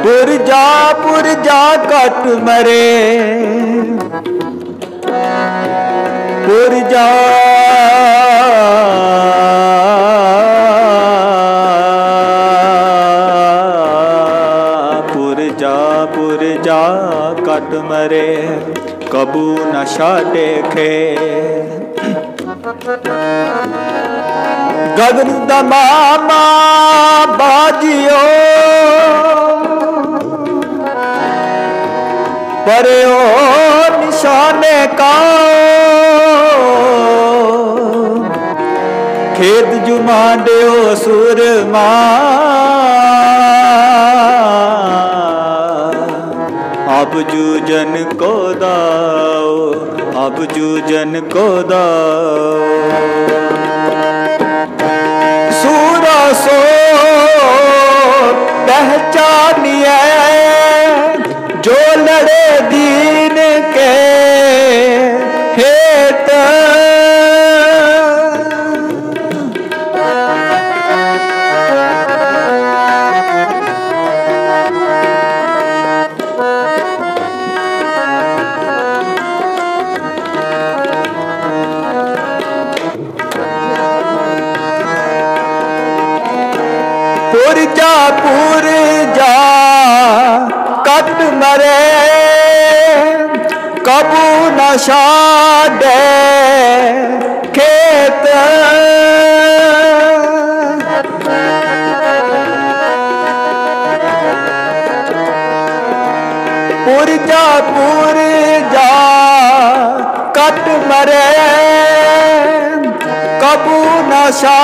पुरजा कट मरे, पुरजा पुरजा कट मरे, कबू नशा देखे। गगन दमामा बाजियो, परे ओ निशाने का, खेत जुमा देओ सुरमा, अब जूजन को दाओ, अब जूजन को दाओ। सूरा सो पहचानिए, जो लड़े दीन के हेत। पुरजा कट मरे, कबू नशा दे खेत। पुरजा कट मरे, कबू नशा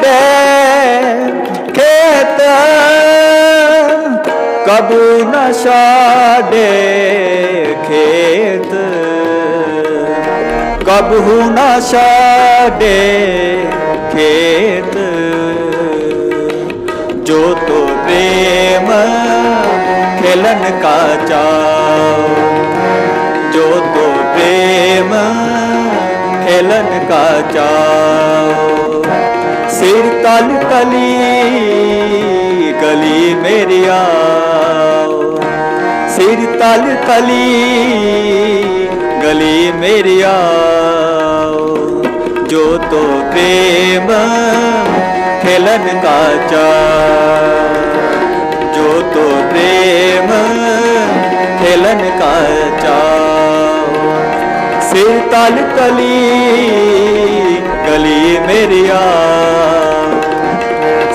दे खेत। कबू नशा दे खेत, कबू नशा दे खेत। जो तो प्रेम खेलन का चाओ, जो तो प्रेम खेलन का चाओ। सिर तल तली गली मेरी आओ, सिर तल तली गली मेरी आओ। जो तो प्रेम खेलन का चाओ, जो तो प्रेम खेलन का चाओ। सिर तल तली गली मेरी आओ,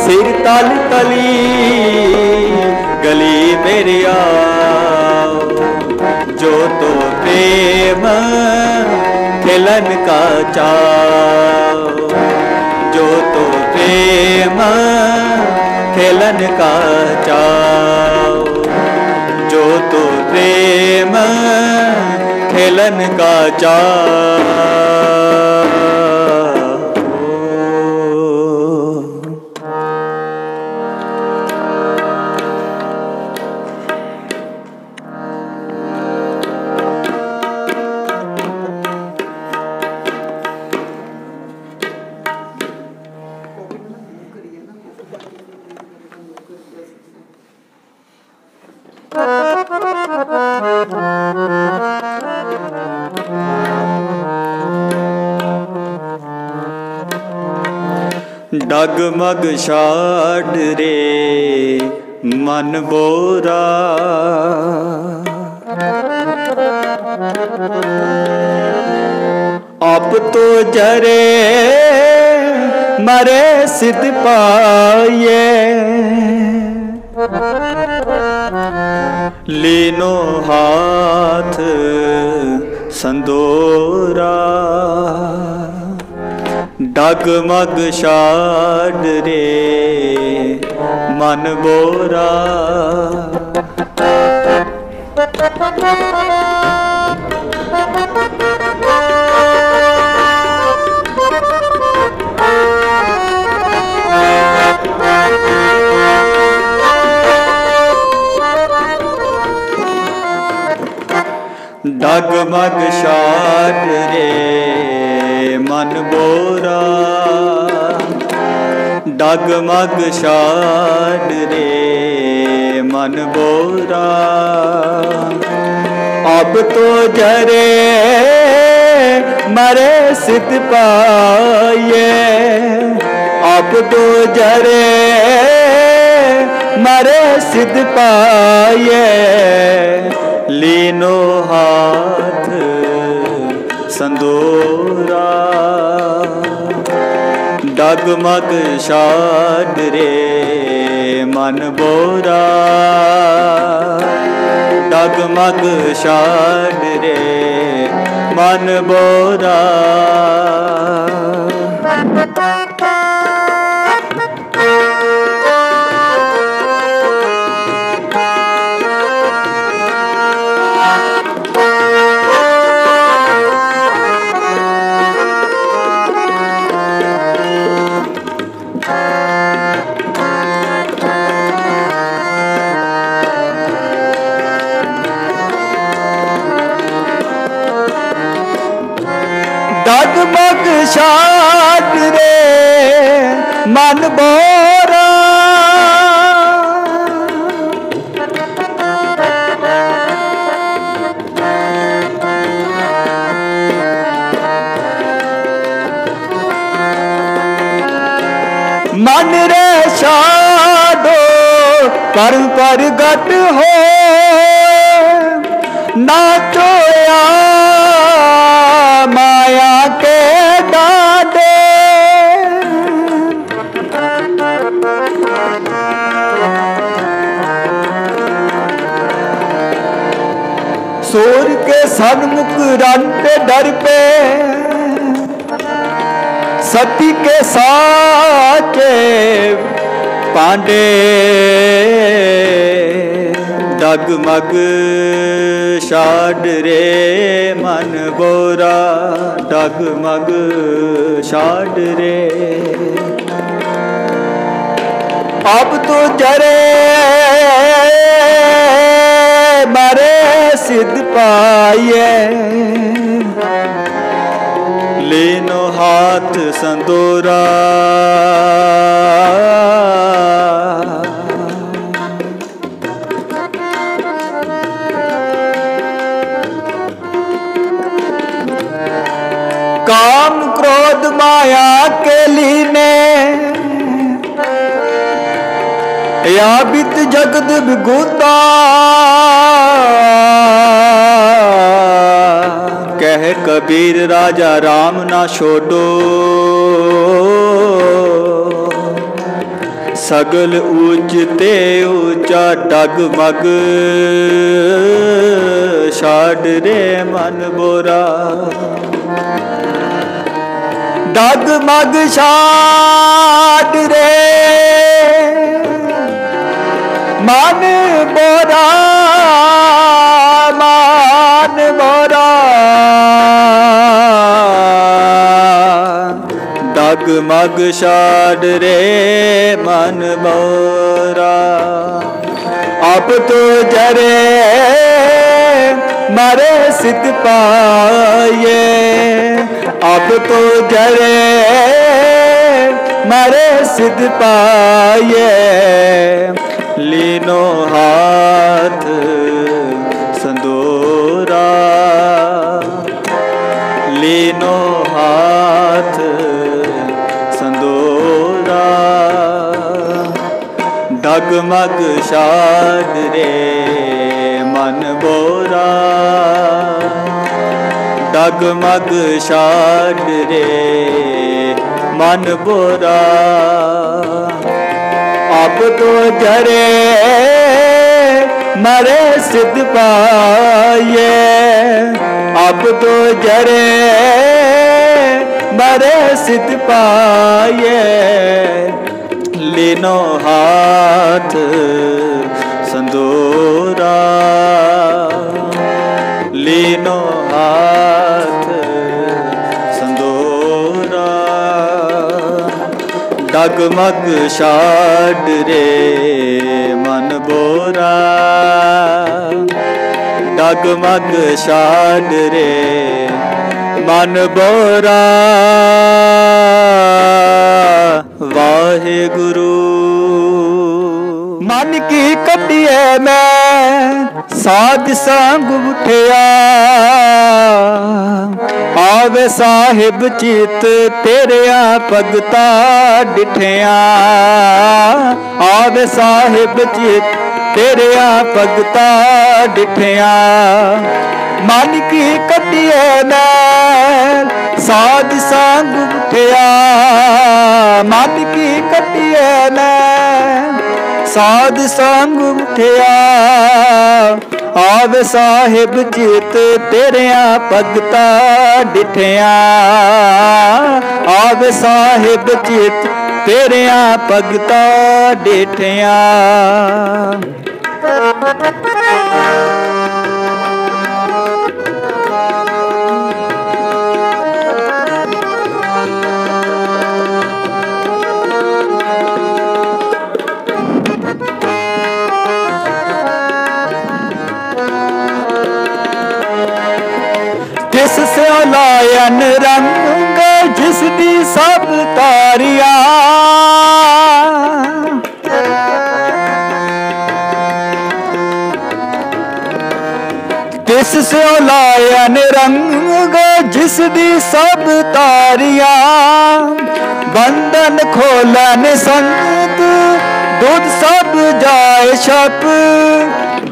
सिर तल तली गली मेरी आओ। जो तो प्रेम खेलन का चाओ, जो तो प्रेम खेलन का चाओ। जो तो प्रेम खेलन का चाओ। डगमग शाड रे मन बोरा, आप तो जरे मरे सिद्ध पाए। लीनो हाथ संदोरा, डगमग शाड रे मन बोरा। डगमग शाड रे मन बोरा, डगमग छाड़ रे मन बोरा। अब तो जरे मरे सिद्ध पाए, अब तो जरे मरे सिद्ध पाए। लीनो हाथ संदूरा, डगमग छाड़ रे मन बोरा। डगमग छाड़ रे मन बोरा। डगमग छाड़ रे मन बोरा। मन रे छाड़ो पर प्रगट हो नाचोया माया के डाडे। सूर के सन्मुख रंटे डर पे, सती के साचे पांडे। डगमग छाड़ रे मन बोरा। डगमग छाड़ रे अब तो जरे मरे सिद्ध पाए। लेनो हाथ संदूरा, काम क्रोध माया के लीने। या बित जगत विगुता, कह कबीर राजा राम ना छोड़ो। सगल ऊंचते ऊंचा डगमग छाड़ रे मन बोरा। डगमग छाड़ रे मन बोरा। मन बोरा डगमग छाड़ रे मन बोरा। अब तो जरे मरे सिद्ध पाए। अब तो जरे मरे सिद्ध पाए। लीनो हाथ संदूरा, लीनो हाथ संदूरा। डगमग छाड़ रे मन बोरा। डगमग छाड़ रे मन बोरा। अब तो जरे मरे सिद्ध पाए। अब तो जरे मरे सिद्ध पाए। लीनो हाथ संदूरा, लीनो हाथ संदूरा। डगमग छाड़ रे मन बोरा। डगमग छाड़ रे मन बोरा। वाह वाहे गुरु। मन की कटिए मैं साध संग उठिया, आवे साहिब चित तेरिया भगता डिठिया, आवे साहिब चित तेरिया भगता डिठिया। मन की कटिए मैं साध संग उठिया, मन की कटिए मैं साध संग उठिया, आवे साहिब चित तेरिया भगता डिठिया, आवे साहिब चित तेरिया भगता डिठिया। जिस से लायन रंग जिसदी सब तारिया, जिस से लायन रंग जिसदी सब तारिया, बंधन खोलन संत दूध सब जाए छप,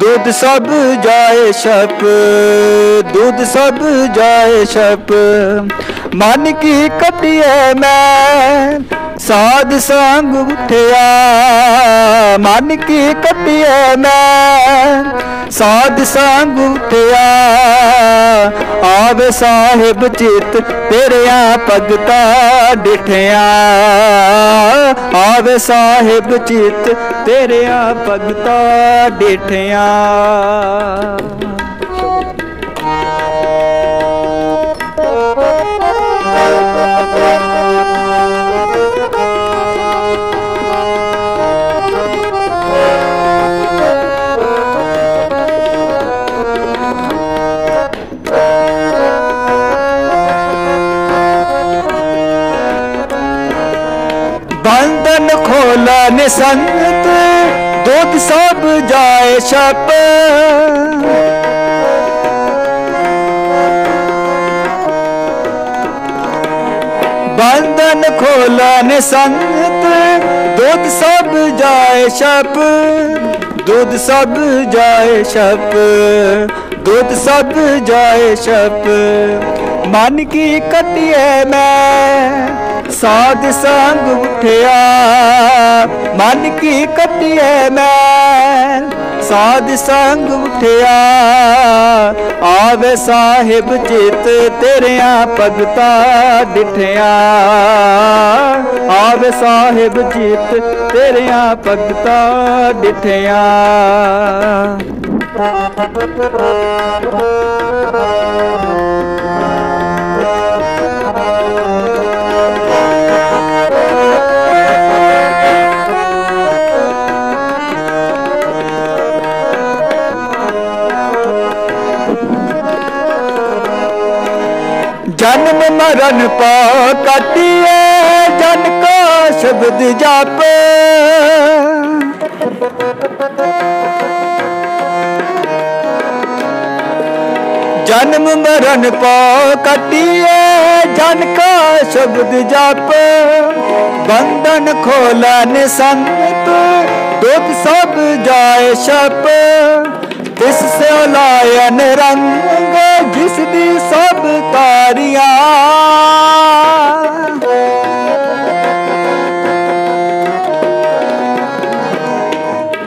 दूध सब जाए छप, दूध सब जाए छप। मन की कटिए मैं साध संग उठिया, मन की कटिए मैं साध संग उठिया, आवे साहिब चित तेरिया भगता डिठिया, आवे साहिब चित तेरिया भगता डिठिया। बंधन खोलन संत दूध सब जाए छप, बंधन खोलन संत दूध सब जाए छप, दूध सब जाए छप, दूध सब जाए छप। मन की कटिए मैं साध संग उठिया, मन की कटिए मैं साध संग उठिया, आवे साहिब चित तेरिया भगता डिठिया, आवे साहिब चित तेरिया भगता डिठिया। जन्म मरण पा कटिए जन का शब्द जाप, जन्म मरण पा कटिए जन का शब्द जाप, बंधन खोलन संत दूध सब जाए छप, जिससे लायन रंग जिसदी सब तारिया,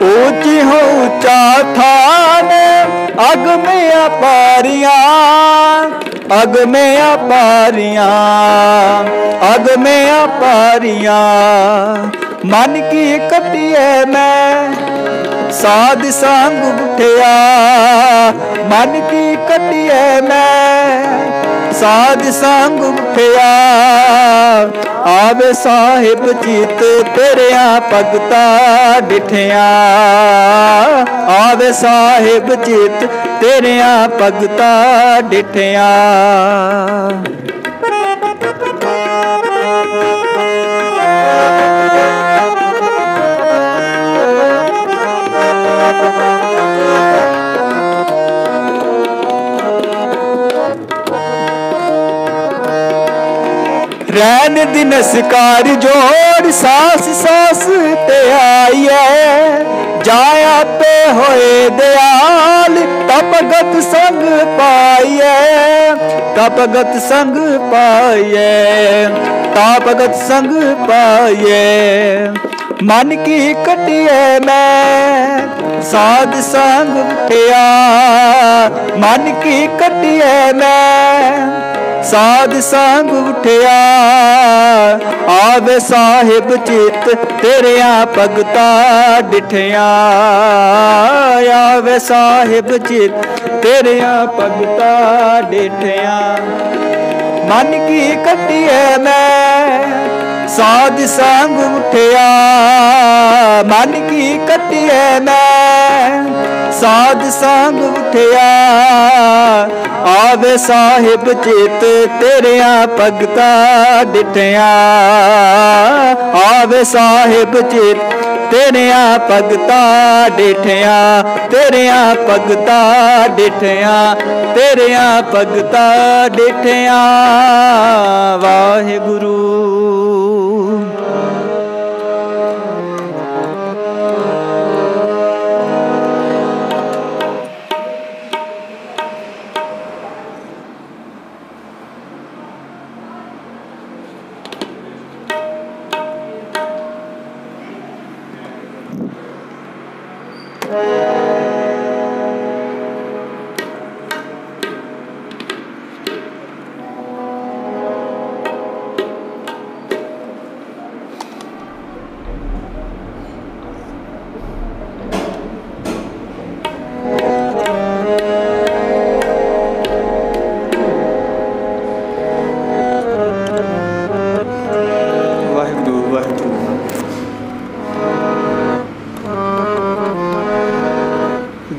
ऊंची हो ऊंचा थान अग में अपारिया, अग में अपारिया, अग में अपारिया। मन की कटिए मैं साध संग उठिया, मन की कटिए मैं साध संग उठिया, आवे साहिब चित तेरिया भगता डिठिया, आवे साहिब चित तेरिया भगता डिठिया। रैन दिनसकार जोड़ सास सास ते आइए जाया पे होए दयाल तपगत संग पाइए तपगत संग पाइए तापगत संग पाइए मन की कटिए मैं साध संग उठिया मन की कटिए मैं साध संग उठिया आवे साहिब चित तेरिया भगता डिठिया आवे साहिब चित तेरिया भगता डिठिया मन की कटिए मैं साध संग उठिया मन की कटिए मैं साध संग उठिया आवे साहिब चित तेरिया भगता डिठिया आवे साहिब चित तेरिया भगता डिठिया तेरिया भगता डिठिया तेरिया भगता डिठिया वाहिगुरु।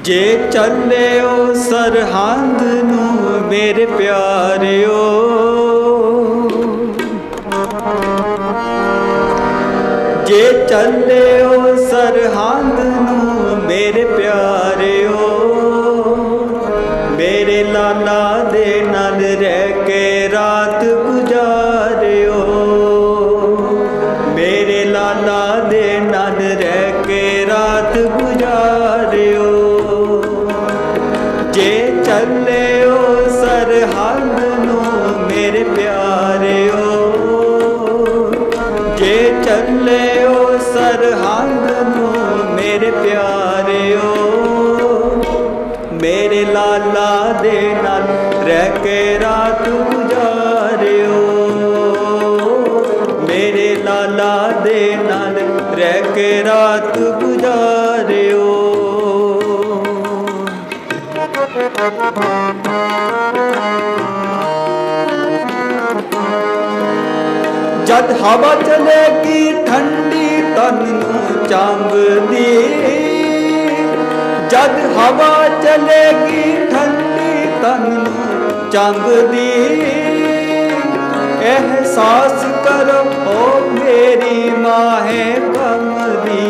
जे चलियो सरहंद नूं मेरे प्यारियो जे चलियो सरहंद नूं मेरे प्यारियो मेरे लाला दे नाल रह के रात गुजारियो मेरे लाला दे नाल रह के रात गुजारियो जे चलियो सरहंद नूं मेरे प्यारियो जे चलियो सरहंद नूं मेरे प्यारियो मेरे लाला दे नाल रह के रात गुजारियो मेरे लाला दे नाल रह के रात गुजारियो। जद हवा चलेगी ठंडी तन नूं चांबदी जद हवा चलेगी ठंडी तन नूं चांबदी एहसास करो ओ मेरी माहे कमदी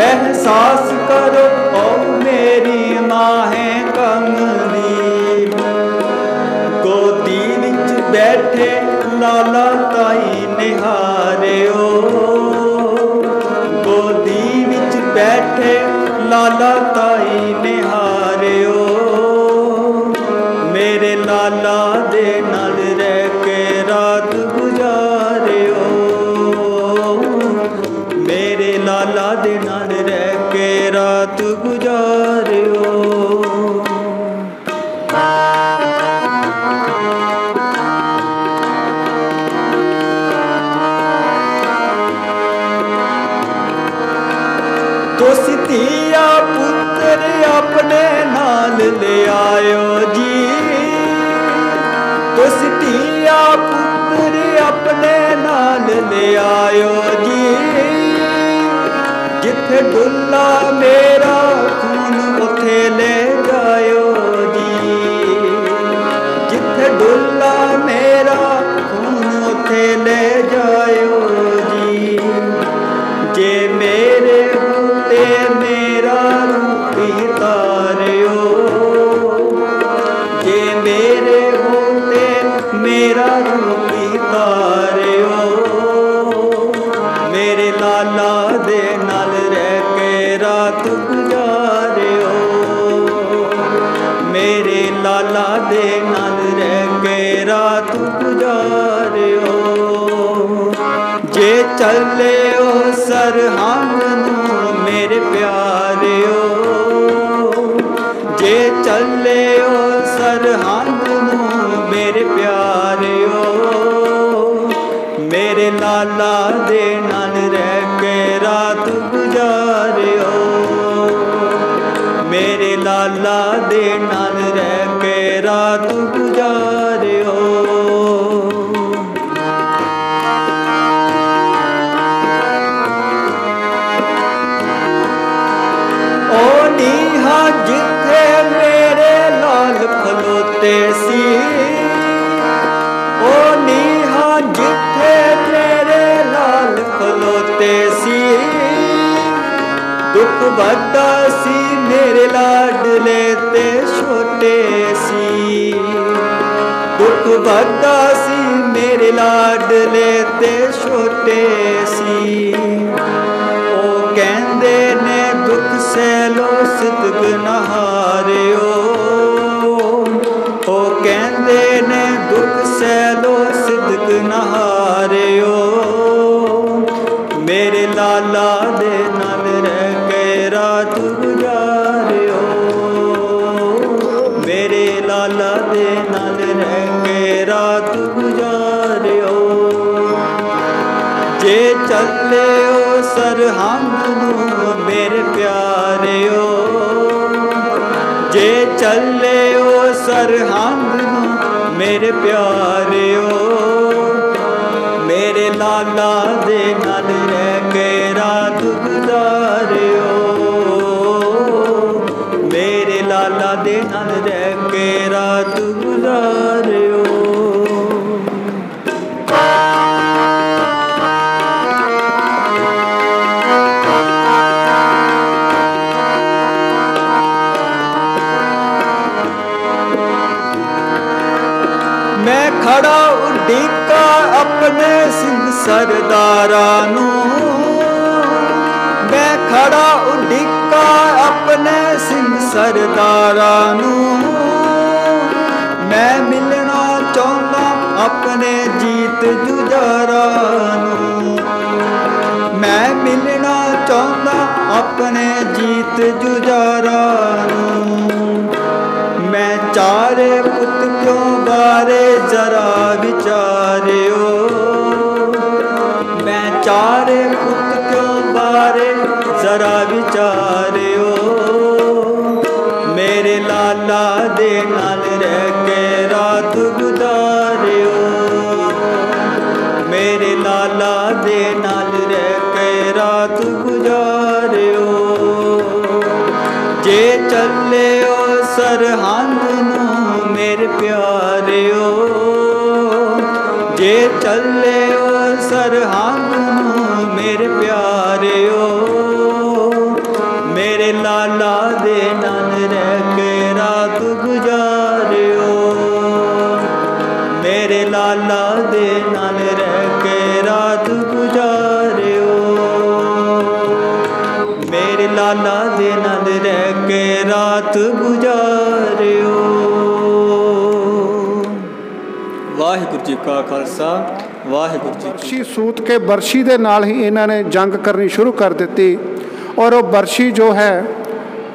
एहसास करो ओ मेरी माहे कमदी गोदी विच बैठे लाला ताई निहारियो गोदी विच बैठे लाला ताई निहारियो मेरे लाला दे नाल रह के रात गुजारियो मेरे लाला दे नाल रह के रात गुजारियो। तुसी धीया पुत्र अपने नाल ले आयो जी तुसी धीया पुत्र अपने नाल ले आयो जी जिथे डुल्ला मेरा खून उथे ले जायो जी जिथे डुल्ला मेरा खून उथे ले जायो जी जे मेरे होते मेरा रूपी तारियो जे मेरे होते मेरा ਲਾਲਾ ਦੇ ਨਾਲ ਰਹਿ ਕੇ ਰਾਤ ਗੁਜ਼ਾਰਿਓ, ਮੇਰੇ ਲਾਲਾ ਦੇ ਨਾਲ ਰਹਿ ਕੇ ਰਾਤ ਗੁਜ਼ਾਰਿਓ। ਜੇ ਚੱਲਿਓ ਸਰਹੰਦ ਨੂੰ ਮੇਰੇ ਪਿਆਰਿਓ, ਜੇ ਚੱਲਿਓ ਸਰਹੰਦ ਨੂੰ ਮੇਰੇ ਪਿਆਰਿਓ, ਮੇਰੇ ਲਾਲਾ ਦੇ ਨਾਲ ਰਹਿ ਕੇ ਰਾਤ ਗੁਜ਼ਾਰਿਓ, ਮੇਰੇ ਲਾਲਾ ਦੇ ਨਾਲ ਰਹਿ ਕੇ ਰਾਤ ਗੁਜ਼ਾਰਿਓ। ਓ ਨੀਹਾਂ ਜਿੱਥੇ ਮੇਰੇ ਲਾਲ ਖਲੋਤੇ ਸੀ, ਓ ਨੀਹਾਂ ਜਿੱਥੇ ਮੇਰੇ ਲਾਲ ਖਲੋਤੇ ਸੀ, ਦੁੱਖ ਵੱਡਾ ਸੀ ਮੇਰੇ ਲਾਡਲੇ ਤੇ ਛੋਟੇ ਸੀ, ਦੁੱਖ ਵੱਡਾ ਸੀ ਮੇਰੇ ਲਾਡਲੇ ਤੇ ਛੋਟੇ ਸੀ। ਉਹ ਕਹਿੰਦੇ ਨੇ ਦੁੱਖ ਸਹਿਲੋ ਸਿਦਕ ਨਹਾਰਿਓ, ਉਹ ਕਹਿੰਦੇ ਨੇ ਦੁੱਖ ਸਹਿਲੋ ਸਿਦਕ ਨਹਾਰਿਓ, ਮੇਰੇ ਲਾਲਾ ਦੇ ਨਾਲ ਰਹਿ ਕੇ ਰਾਤ ਗੁਜ਼ਾਰਿਓ, ਮੇਰੇ ਲਾਲਾ ਦੇ ਨਾਲ ਰਹਿ ਕੇ ਰਾਤ ਗੁਜ਼ਾਰਿਓ। ਜੇ ਚੱਲਿਓ ਸਰਹੰਦ ਨੂੰ ਮੇਰੇ ਪਿਆਰਿਓ, ਜੇ ਚੱਲਿਓ ਸਰਹੰਦ ਨੂੰ ਮੇਰੇ ਪਿਆਰਿਓ, ਮੇਰੇ ਲਾਲਾ ਦੇ ਨਾਲ ਰਹਿ ਕੇ ਰਾਤ ਗੁਜ਼ਾਰਿਓ, ਮੇਰੇ ਲਾਲਾ ਦੇ ਨਾਲ ਰਹਿ ਕੇ ਰਾਤ ਗੁਜ਼ਾਰਿਓ। ਮੈਂ ਖੜਾ ਉਡੀਕਾ ਆਪਣੇ ਸਿੰਘ ਸਰਦਾਰਾਂ ਨੂੰ, ਮੈਂ ਖੜਾ ਉਡੀਕਾ ਆਪਣੇ ਸਿੰਘ ਸਰਦਾਰਾਂ ਨੂੰ, ਮੈਂ ਮਿਲਣਾ ਚਾਹੁੰਦਾ ਆਪਣੇ ਜੀਤ ਜੁਝਾਰਾਂ ਨੂੰ, ਮੈਂ ਮਿਲਣਾ ਚਾਹੁੰਦਾ ਆਪਣੇ ਜੀਤ ਜੁਝਾਰਾਂ ਨੂੰ। ਮੈਂ ਚਾਰੇ ਪੁੱਤ ਕਿਉਂ ਬਾਰੇ ਜਰਾ ਵਿਚਾਰਿਓ, ਮੈਂ ਚਾਰੇ ਪੁੱਤ ਕਿਉਂ ਬਾਰੇ ਜਰਾ ਵਿਚਾਰਿਓ, ਮੇਰੇ ਲਾਲਾ ਦੇ ਨਾਲ ਰਹਿ ਕੇ ਰਾਤ ਗੁਜ਼ਾਰਿਓ, ਮੇਰੇ ਲਾਲਾ ਦੇ ਨਾਲ ਰਹਿ ਕੇ ਰਾਤ ਗੁਜ਼ਾਰਿਓ। ਜੇ ਚੱਲਿਓ ਸਰਹੰਦ ਨੂੰ ਮੇਰੇ ਪਿਆਰਿਓ, ਜੇ ਚੱਲਿਓ ਸਰਹੰਦ ਨੂੰ ਮੇਰੇ ਪਿਆਰਿਓ, ਮੇਰੇ ਲਾਲਾ ਦੇ ਨਾਲ ਰਹਿ ਕੇ ਰਾਤ ਗੁਜ਼ਾਰਿਓ, ਮੇਰੇ ਲਾਲਾ ਦੇ ਨਾਲ ਰਹਿ ਕੇ ਰਾਤ ਗੁਜ਼ਾਰਿਓ, ਮੇਰੇ ਲਾਲਾ ਦੇ ਨਾਲ ਰਹਿ ਕੇ ਰਾਤ ਗੁਜ਼ਾਰਿਓ। ਵਾਹਿਗੁਰੂ ਜੀ ਕਾ ਖਾਲਸਾ, ਵਾਹਿਗੁਰੂ ਜੀ ਕੀ ਬਰਸ਼ੀ ਸੂਤ ਕੇ ਬਰਸ਼ੀ ਦੇ ਨਾਲ ਹੀ ਇਹਨਾਂ ਨੇ ਜੰਗ ਕਰਨੀ ਸ਼ੁਰੂ ਕਰ ਦਿੱਤੀ। ਔਰ ਉਹ ਬਰਸ਼ੀ ਜੋ ਹੈ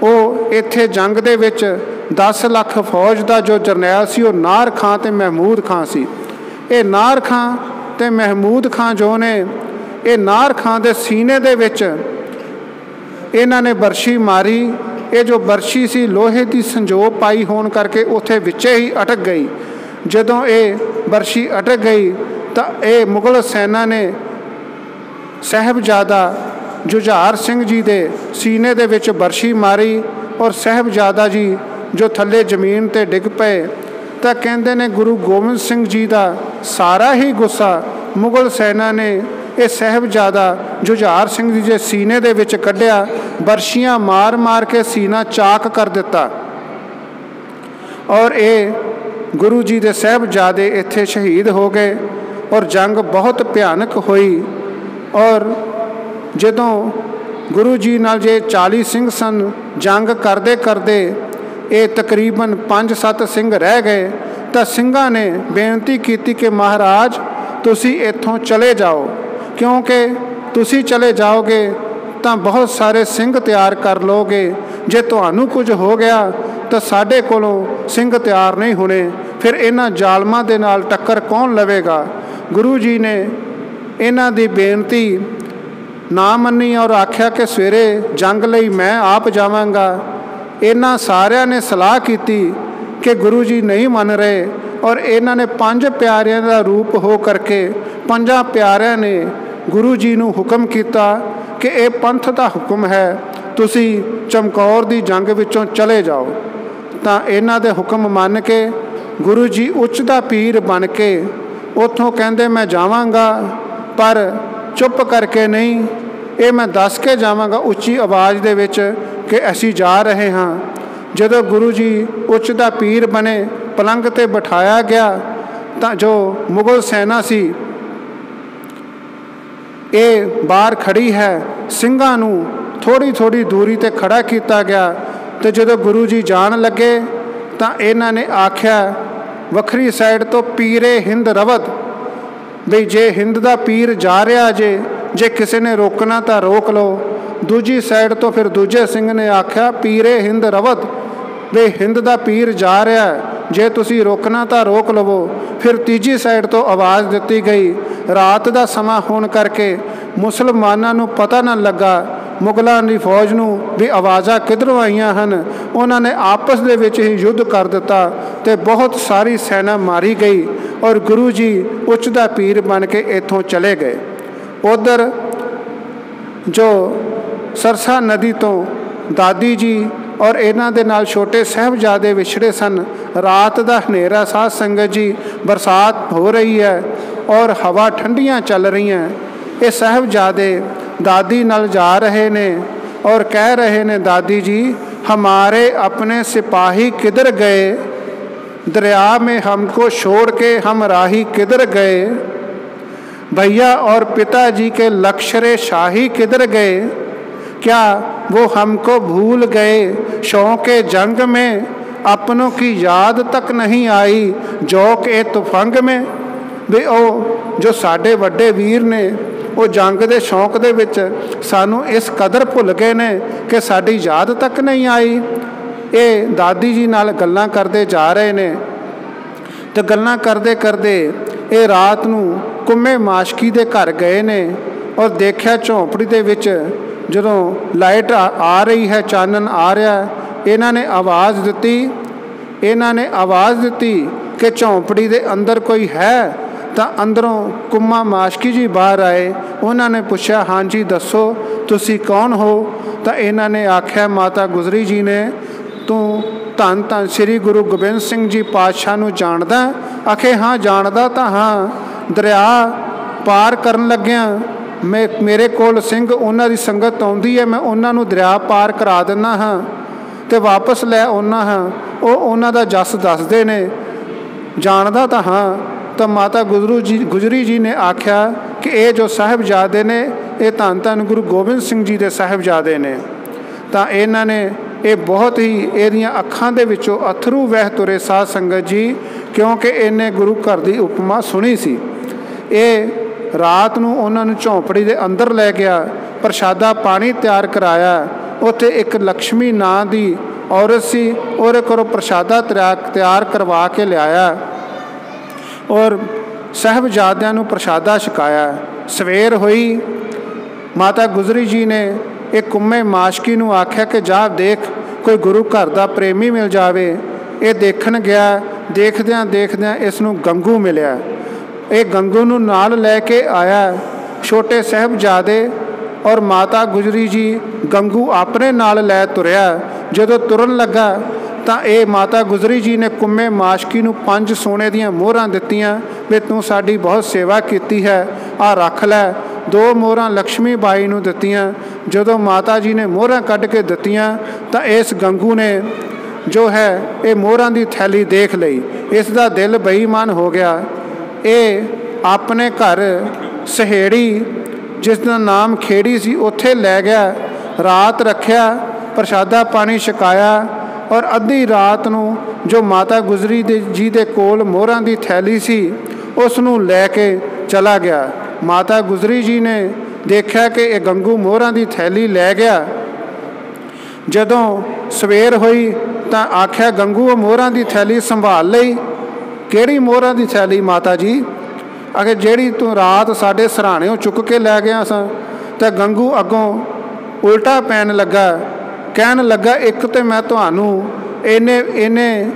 ਉਹ ਇੱਥੇ ਜੰਗ ਦੇ ਵਿੱਚ 10 ਲੱਖ ਫੌਜ ਦਾ ਜੋ ਜਰਨੈਲ ਸੀ ਉਹ ਨਾਰ ਖਾਂ ਤੇ ਮਹਿਮੂਦ ਖਾਂ ਸੀ। ਇਹ ਨਾਰ ਖਾਂ ਤੇ ਮਹਿਮੂਦ ਖਾਂ ਜੋ ਨੇ, ਇਹ ਨਾਰ ਖਾਂ ਦੇ ਸੀਨੇ ਦੇ ਵਿੱਚ ਇਹਨਾਂ ਨੇ ਬਰਸ਼ੀ ਮਾਰੀ। ਇਹ ਜੋ ਬਰਸ਼ੀ ਸੀ ਲੋਹੇ ਦੀ ਸੰਜੋਗ ਪਾਈ ਹੋਣ ਕਰਕੇ ਉੱਥੇ ਵਿੱਚੇ ਹੀ ਅਟਕ ਗਈ। ਜਦੋਂ ਇਹ ਬਰਸ਼ੀ ਅਟਕ ਗਈ ਤਾਂ ਇਹ ਮੁਗਲ ਸੈਨਾ ਨੇ ਸਾਹਿਬਜ਼ਾਦਾ ਜੁਝਾਰ ਸਿੰਘ ਜੀ ਦੇ ਸੀਨੇ ਦੇ ਵਿੱਚ ਬਰਸ਼ੀ ਮਾਰੀ ਔਰ ਸਾਹਿਬਜ਼ਾਦਾ ਜੀ ਜੋ ਥੱਲੇ ਜ਼ਮੀਨ 'ਤੇ ਡਿੱਗ ਪਏ। ਤਾਂ ਕਹਿੰਦੇ ਨੇ ਗੁਰੂ ਗੋਬਿੰਦ ਸਿੰਘ ਜੀ ਦਾ ਸਾਰਾ ਹੀ ਗੁੱਸਾ ਮੁਗਲ ਸੈਨਾ ਨੇ ਇਹ ਸਾਹਿਬਜ਼ਾਦਾ ਜੁਝਾਰ ਸਿੰਘ ਜੀ ਦੇ ਸੀਨੇ ਦੇ ਵਿੱਚ ਕੱਢਿਆ, ਬਰਸ਼ੀਆਂ ਮਾਰ ਮਾਰ ਕੇ ਸੀਨਾ ਚਾਕ ਕਰ ਦਿੱਤਾ। ਔਰ ਇਹ ਗੁਰੂ ਜੀ ਦੇ ਸਾਹਿਬਜ਼ਾਦੇ ਇੱਥੇ ਸ਼ਹੀਦ ਹੋ ਗਏ ਔਰ ਜੰਗ ਬਹੁਤ ਭਿਆਨਕ ਹੋਈ। ਔਰ ਜਦੋਂ ਗੁਰੂ ਜੀ ਨਾਲ ਜੇ 40 ਸਿੰਘ ਸਨ, ਜੰਗ ਕਰਦੇ ਕਰਦੇ ਇਹ ਤਕਰੀਬਨ 5-7 ਸਿੰਘ ਰਹਿ ਗਏ ਤਾਂ ਸਿੰਘਾਂ ਨੇ ਬੇਨਤੀ ਕੀਤੀ ਕਿ ਮਹਾਰਾਜ ਤੁਸੀਂ ਇੱਥੋਂ ਚਲੇ ਜਾਓ, ਕਿਉਂਕਿ ਤੁਸੀਂ ਚਲੇ ਜਾਓਗੇ ਤਾਂ ਬਹੁਤ ਸਾਰੇ ਸਿੰਘ ਤਿਆਰ ਕਰ ਲਓਗੇ। ਜੇ ਤੁਹਾਨੂੰ ਕੁਝ ਹੋ ਗਿਆ ਤਾਂ ਸਾਡੇ ਕੋਲੋਂ ਸਿੰਘ ਤਿਆਰ ਨਹੀਂ ਹੋਣੇ, ਫਿਰ ਇਹਨਾਂ ਜ਼ਾਲਮਾਂ ਦੇ ਨਾਲ ਟੱਕਰ ਕੌਣ ਲਵੇਗਾ। ਗੁਰੂ ਜੀ ਨੇ ਇਹਨਾਂ ਦੀ ਬੇਨਤੀ ਨਾ ਮੰਨੀ ਔਰ ਆਖਿਆ ਕਿ ਸਵੇਰੇ ਜੰਗ ਲਈ ਮੈਂ ਆਪ ਜਾਵਾਂਗਾ। ਇਹਨਾਂ ਸਾਰਿਆਂ ਨੇ ਸਲਾਹ ਕੀਤੀ ਕਿ ਗੁਰੂ ਜੀ ਨਹੀਂ ਮੰਨ ਰਹੇ ਔਰ ਇਹਨਾਂ ਨੇ 5 ਪਿਆਰਿਆਂ ਦਾ ਰੂਪ ਹੋ ਕਰਕੇ 5 ਪਿਆਰਿਆਂ ਨੇ ਗੁਰੂ ਜੀ ਨੂੰ ਹੁਕਮ ਕੀਤਾ ਕਿ ਇਹ ਪੰਥ ਦਾ ਹੁਕਮ ਹੈ, ਤੁਸੀਂ ਚਮਕੌਰ ਦੀ ਜੰਗ ਵਿੱਚੋਂ ਚਲੇ ਜਾਓ। ਤਾਂ ਇਹਨਾਂ ਦੇ ਹੁਕਮ ਮੰਨ ਕੇ ਗੁਰੂ ਜੀ ਉੱਚ ਦਾ ਪੀਰ ਬਣ ਕੇ ਉੱਥੋਂ ਕਹਿੰਦੇ ਮੈਂ ਜਾਵਾਂਗਾ, ਪਰ ਚੁੱਪ ਕਰਕੇ ਨਹੀਂ, ਇਹ ਮੈਂ ਦੱਸ ਕੇ ਜਾਵਾਂਗਾ ਉੱਚੀ ਆਵਾਜ਼ ਦੇ ਵਿੱਚ ਕਿ ਅਸੀਂ ਜਾ ਰਹੇ ਹਾਂ। ਜਦੋਂ ਗੁਰੂ ਜੀ ਉੱਚ ਦਾ ਪੀਰ ਬਣੇ, ਪਲੰਗ 'ਤੇ ਬਿਠਾਇਆ ਗਿਆ ਤਾਂ ਜੋ ਮੁਗਲ ਸੈਨਾ ਸੀ ਇਹ ਬਾਹਰ ਖੜੀ ਹੈ, ਸਿੰਘਾਂ ਨੂੰ ਥੋੜ੍ਹੀ ਥੋੜ੍ਹੀ ਦੂਰੀ 'ਤੇ ਖੜਾ ਕੀਤਾ ਗਿਆ। ਅਤੇ ਜਦੋਂ ਗੁਰੂ ਜੀ ਜਾਣ ਲੱਗੇ ਤਾਂ ਇਹਨਾਂ ਨੇ ਆਖਿਆ ਵੱਖਰੀ ਸਾਈਡ ਤੋਂ ਪੀਰੇ ਹਿੰਦ ਰਵਤ, ਬਈ ਜੇ ਹਿੰਦ ਦਾ ਪੀਰ ਜਾ ਰਿਹਾ ਜੇ ਕਿਸੇ ਨੇ ਰੋਕਣਾ ਤਾਂ ਰੋਕ ਲਓ। ਦੂਜੀ ਸਾਈਡ ਤੋਂ ਫਿਰ ਦੂਜੇ ਸਿੰਘ ਨੇ ਆਖਿਆ ਪੀਰੇ ਹਿੰਦ ਰਵਤ, ਬਈ ਹਿੰਦ ਦਾ ਪੀਰ ਜਾ ਰਿਹਾ, ਜੇ ਤੁਸੀਂ ਰੋਕਣਾ ਤਾਂ ਰੋਕ ਲਵੋ। ਫਿਰ ਤੀਜੀ ਸਾਈਡ ਤੋਂ ਆਵਾਜ਼ ਦਿੱਤੀ ਗਈ। ਰਾਤ ਦਾ ਸਮਾਂ ਹੋਣ ਕਰਕੇ ਮੁਸਲਮਾਨਾਂ ਨੂੰ ਪਤਾ ਨਾ ਲੱਗਾ ਮੁਗਲਾਂ ਦੀ ਫੌਜ ਨੂੰ ਵੀ ਆਵਾਜ਼ਾਂ ਕਿੱਧਰੋਂ ਆਈਆਂ ਹਨ। ਉਹਨਾਂ ਨੇ ਆਪਸ ਦੇ ਵਿੱਚ ਹੀ ਯੁੱਧ ਕਰ ਦਿੱਤਾ ਅਤੇ ਬਹੁਤ ਸਾਰੀ ਸੈਨਾ ਮਾਰੀ ਗਈ ਔਰ ਗੁਰੂ ਜੀ ਉੱਚ ਦਾ ਪੀਰ ਬਣ ਕੇ ਇੱਥੋਂ ਚਲੇ ਗਏ। ਉੱਧਰ ਜੋ ਸਰਸਾ ਨਦੀ ਤੋਂ ਦਾਦੀ ਜੀ ਔਰ ਇਹਨਾਂ ਦੇ ਨਾਲ ਛੋਟੇ ਸਾਹਿਬਜ਼ਾਦੇ ਵਿਛੜੇ ਸਨ। ਰਾਤ ਦਾ ਹਨੇਰਾ, ਸਾਧ ਸੰਗਤ ਜੀ, ਬਰਸਾਤ ਹੋ ਰਹੀ ਹੈ ਔਰ ਹਵਾ ਠੰਡੀਆਂ ਚੱਲ ਰਹੀਆਂ। ਇਹ ਸਾਹਿਬਜ਼ਾਦੇ ਦਾਦੀ ਨਾਲ ਜਾ ਰਹੇ ਨੇ ਔਰ ਕਹਿ ਰਹੇ ਨੇ, ਦਾਦੀ ਜੀ हमारे अपने सिपाही किधर गए, दरिया में हमको छोड़ के हम राही किधर गए, भैया और पिताजी के लश्करे शाही किधर गए, क्या वो हमको भूल गए, शौक़ जंग में अपनों की याद तक नहीं आई, जौक ए तुफंग में। भी ਉਹ ਜੋ ਸਾਡੇ ਵੱਡੇ ਵੀਰ ਨੇ ਉਹ ਜੰਗ ਦੇ ਸ਼ੌਂਕ ਦੇ ਵਿੱਚ ਸਾਨੂੰ ਇਸ ਕਦਰ ਭੁੱਲ ਗਏ ਨੇ ਕਿ ਸਾਡੀ ਯਾਦ ਤੱਕ ਨਹੀਂ ਆਈ। ਇਹ ਦਾਦੀ ਜੀ ਨਾਲ ਗੱਲਾਂ ਕਰਦੇ ਜਾ ਰਹੇ ਨੇ ਅਤੇ ਗੱਲਾਂ ਕਰਦੇ ਕਰਦੇ ਇਹ ਰਾਤ ਨੂੰ ਕੁੰਮੇ ਮਾਸ਼ਕੀ ਦੇ ਘਰ ਗਏ ਨੇ ਔਰ ਦੇਖਿਆ ਝੌਂਪੜੀ ਦੇ ਵਿੱਚ ਜਦੋਂ ਲਾਈਟ ਆ ਰਹੀ ਹੈ, ਚਾਨਣ ਆ ਰਿਹਾ, ਇਹਨਾਂ ਨੇ ਆਵਾਜ਼ ਦਿੱਤੀ ਕਿ ਝੌਂਪੜੀ ਦੇ ਅੰਦਰ ਕੋਈ ਹੈ। ਤਾਂ ਅੰਦਰੋਂ ਕੁੰਮਾ ਮਾਸ਼ਕੀ ਜੀ ਬਾਹਰ ਆਏ। ਉਹਨਾਂ ਨੇ ਪੁੱਛਿਆ, ਹਾਂਜੀ ਦੱਸੋ ਤੁਸੀਂ ਕੌਣ ਹੋ। ਤਾਂ ਇਹਨਾਂ ਨੇ ਆਖਿਆ, ਮਾਤਾ ਗੁਜਰੀ ਜੀ ਨੇ, ਤੂੰ ਧੰਨ ਧੰਨ ਸ੍ਰੀ ਗੁਰੂ ਗੋਬਿੰਦ ਸਿੰਘ ਜੀ ਪਾਤਸ਼ਾਹ ਨੂੰ ਜਾਣਦਾ। ਆਖੇ ਹਾਂ ਜਾਣਦਾ ਤਾਂ ਹਾਂ, ਦਰਿਆ ਪਾਰ ਕਰਨ ਲੱਗਿਆ ਮੇਰੇ ਕੋਲ ਸਿੰਘ ਉਹਨਾਂ ਦੀ ਸੰਗਤ ਆਉਂਦੀ ਹੈ, ਮੈਂ ਉਹਨਾਂ ਨੂੰ ਦਰਿਆ ਪਾਰ ਕਰਾ ਦਿੰਦਾ ਹਾਂ ਅਤੇ ਵਾਪਸ ਲੈ ਆਉਂਦਾ ਹਾਂ। ਉਹ ਉਹਨਾਂ ਦਾ ਜਸ ਦੱਸਦੇ ਨੇ। ਜਾਣਦਾ ਤਾਂ ਹਾਂ। ਤਾਂ ਮਾਤਾ ਗੁਜਰੀ ਜੀ ਨੇ ਆਖਿਆ ਕਿ ਇਹ ਜੋ ਸਾਹਿਬਜ਼ਾਦੇ ਨੇ ਇਹ ਧੰਨ ਧੰਨ ਗੁਰੂ ਗੋਬਿੰਦ ਸਿੰਘ ਜੀ ਦੇ ਸਾਹਿਬਜ਼ਾਦੇ ਨੇ। ਤਾਂ ਇਹਨਾਂ ਨੇ ਇਹ ਬਹੁਤ ਹੀ ਇਹਦੀਆਂ ਅੱਖਾਂ ਦੇ ਵਿੱਚੋਂ ਅਥਰੂ ਵਹਿ ਤੁਰੇ ਸਾਧ ਸੰਗਤ ਜੀ, ਕਿਉਂਕਿ ਇਹਨੇ ਗੁਰੂ ਘਰ ਦੀ ਉਪਮਾ ਸੁਣੀ ਸੀ। ਇਹ ਰਾਤ ਨੂੰ ਉਹਨਾਂ ਨੂੰ ਝੌਂਪੜੀ ਦੇ ਅੰਦਰ ਲੈ ਗਿਆ, ਪ੍ਰਸ਼ਾਦਾ ਪਾਣੀ ਤਿਆਰ ਕਰਾਇਆ। ਉੱਥੇ ਇੱਕ ਲక్ష్ਮੀ ਨਾਂ ਦੀ ਔਰਤ ਸੀ, ਉਹਦੇ ਕੋਲੋਂ ਪ੍ਰਸ਼ਾਦਾ ਤਿਆਰ ਕਰਵਾ ਕੇ ਲਿਆਇਆ ਔਰ ਸਾਹਿਬਜ਼ਾਦਿਆਂ ਨੂੰ ਪ੍ਰਸ਼ਾਦਾ ਛਕਾਇਆ। ਸਵੇਰ ਹੋਈ, ਮਾਤਾ ਗੁਜਰੀ ਜੀ ਨੇ ਇਹ ਕੁੰਮੇ ਮਾਸ਼ਕੀ ਨੂੰ ਆਖਿਆ ਕਿ ਜਾ ਦੇਖ ਕੋਈ ਗੁਰੂ ਘਰ ਦਾ ਪ੍ਰੇਮੀ ਮਿਲ ਜਾਵੇ। ਇਹ ਦੇਖਣ ਗਿਆ। ਦੇਖਦਿਆਂ ਦੇਖਦਿਆਂ ਇਸ ਨੂੰ ਗੰਗੂ ਮਿਲਿਆ। ਇਹ ਗੰਗੂ ਨੂੰ ਨਾਲ ਲੈ ਕੇ ਆਇਆ। ਛੋਟੇ ਸਾਹਿਬਜ਼ਾਦੇ ਔਰ ਮਾਤਾ ਗੁਜਰੀ ਜੀ ਗੰਗੂ ਆਪਣੇ ਨਾਲ ਲੈ ਤੁਰਿਆ। ਜਦੋਂ ਤੁਰਨ ਲੱਗਾ ਤਾਂ ਇਹ ਮਾਤਾ ਗੁਜਰੀ ਜੀ ਨੇ ਕੁੰਮੇ ਮਾਸ਼ਕੀ ਨੂੰ 5 ਸੋਨੇ ਦੀਆਂ ਮੋਹਰਾਂ ਦਿੱਤੀਆਂ ਵੀ ਤੂੰ ਸਾਡੀ ਬਹੁਤ ਸੇਵਾ ਕੀਤੀ ਹੈ, ਆਹ ਰੱਖ ਲੈ। 2 ਮੋਹਰਾਂ ਲక్ష్ਮੀ ਬਾਈ ਨੂੰ ਦਿੱਤੀਆਂ। ਜਦੋਂ ਮਾਤਾ ਜੀ ਨੇ ਮੋਹਰਾਂ ਕੱਢ ਕੇ ਦਿੱਤੀਆਂ ਤਾਂ ਇਸ ਗੰਗੂ ਨੇ ਜੋ ਹੈ ਇਹ ਮੋਹਰਾਂ ਦੀ ਥੈਲੀ ਦੇਖ ਲਈ। ਇਸ ਦਾ ਦਿਲ ਬੇਈਮਾਨ ਹੋ ਗਿਆ। ਇਹ ਆਪਣੇ ਘਰ ਸਹੇੜੀ ਜਿਸ ਦਾ ਨਾਮ ਖੇੜੀ ਸੀ, ਉੱਥੇ ਲੈ ਗਿਆ, ਰਾਤ ਰੱਖਿਆ, ਪ੍ਰਸ਼ਾਦਾ ਪਾਣੀ ਛਕਾਇਆ। ਔਰ ਅੱਧੀ ਰਾਤ ਨੂੰ ਜੋ ਮਾਤਾ ਗੁਜਰੀ ਜੀ ਦੇ ਕੋਲ ਮੋਹਰਾਂ ਦੀ ਥੈਲੀ ਸੀ ਉਸ ਨੂੰ ਲੈ ਕੇ ਚਲਾ ਗਿਆ। ਮਾਤਾ ਗੁਜਰੀ ਜੀ ਨੇ ਦੇਖਿਆ ਕਿ ਇਹ ਗੰਗੂ ਮੋਹਰਾਂ ਦੀ ਥੈਲੀ ਲੈ ਗਿਆ। ਜਦੋਂ ਸਵੇਰ ਹੋਈ ਤਾਂ ਆਖਿਆ, ਗੰਗੂ ਉਹ ਮੋਹਰਾਂ ਦੀ ਥੈਲੀ ਸੰਭਾਲ ਲਈ। ਕਿਹੜੀ ਮੋਹਰਾਂ ਦੀ ਥੈਲੀ ਮਾਤਾ ਜੀ? ਅਗੇ ਜਿਹੜੀ ਤੂੰ ਰਾਤ ਸਾਡੇ ਸਰਾਣਿਓਂ ਚੁੱਕ ਕੇ ਲੈ ਗਿਆ ਸਾਂ। ਤਾਂ ਗੰਗੂ ਅੱਗੋਂ ਉਲਟਾ ਪੈਣ ਲੱਗਾ, ਕਹਿਣ ਲੱਗਾ, ਇੱਕ ਤਾਂ ਮੈਂ ਤੁਹਾਨੂੰ ਇਹਨੇ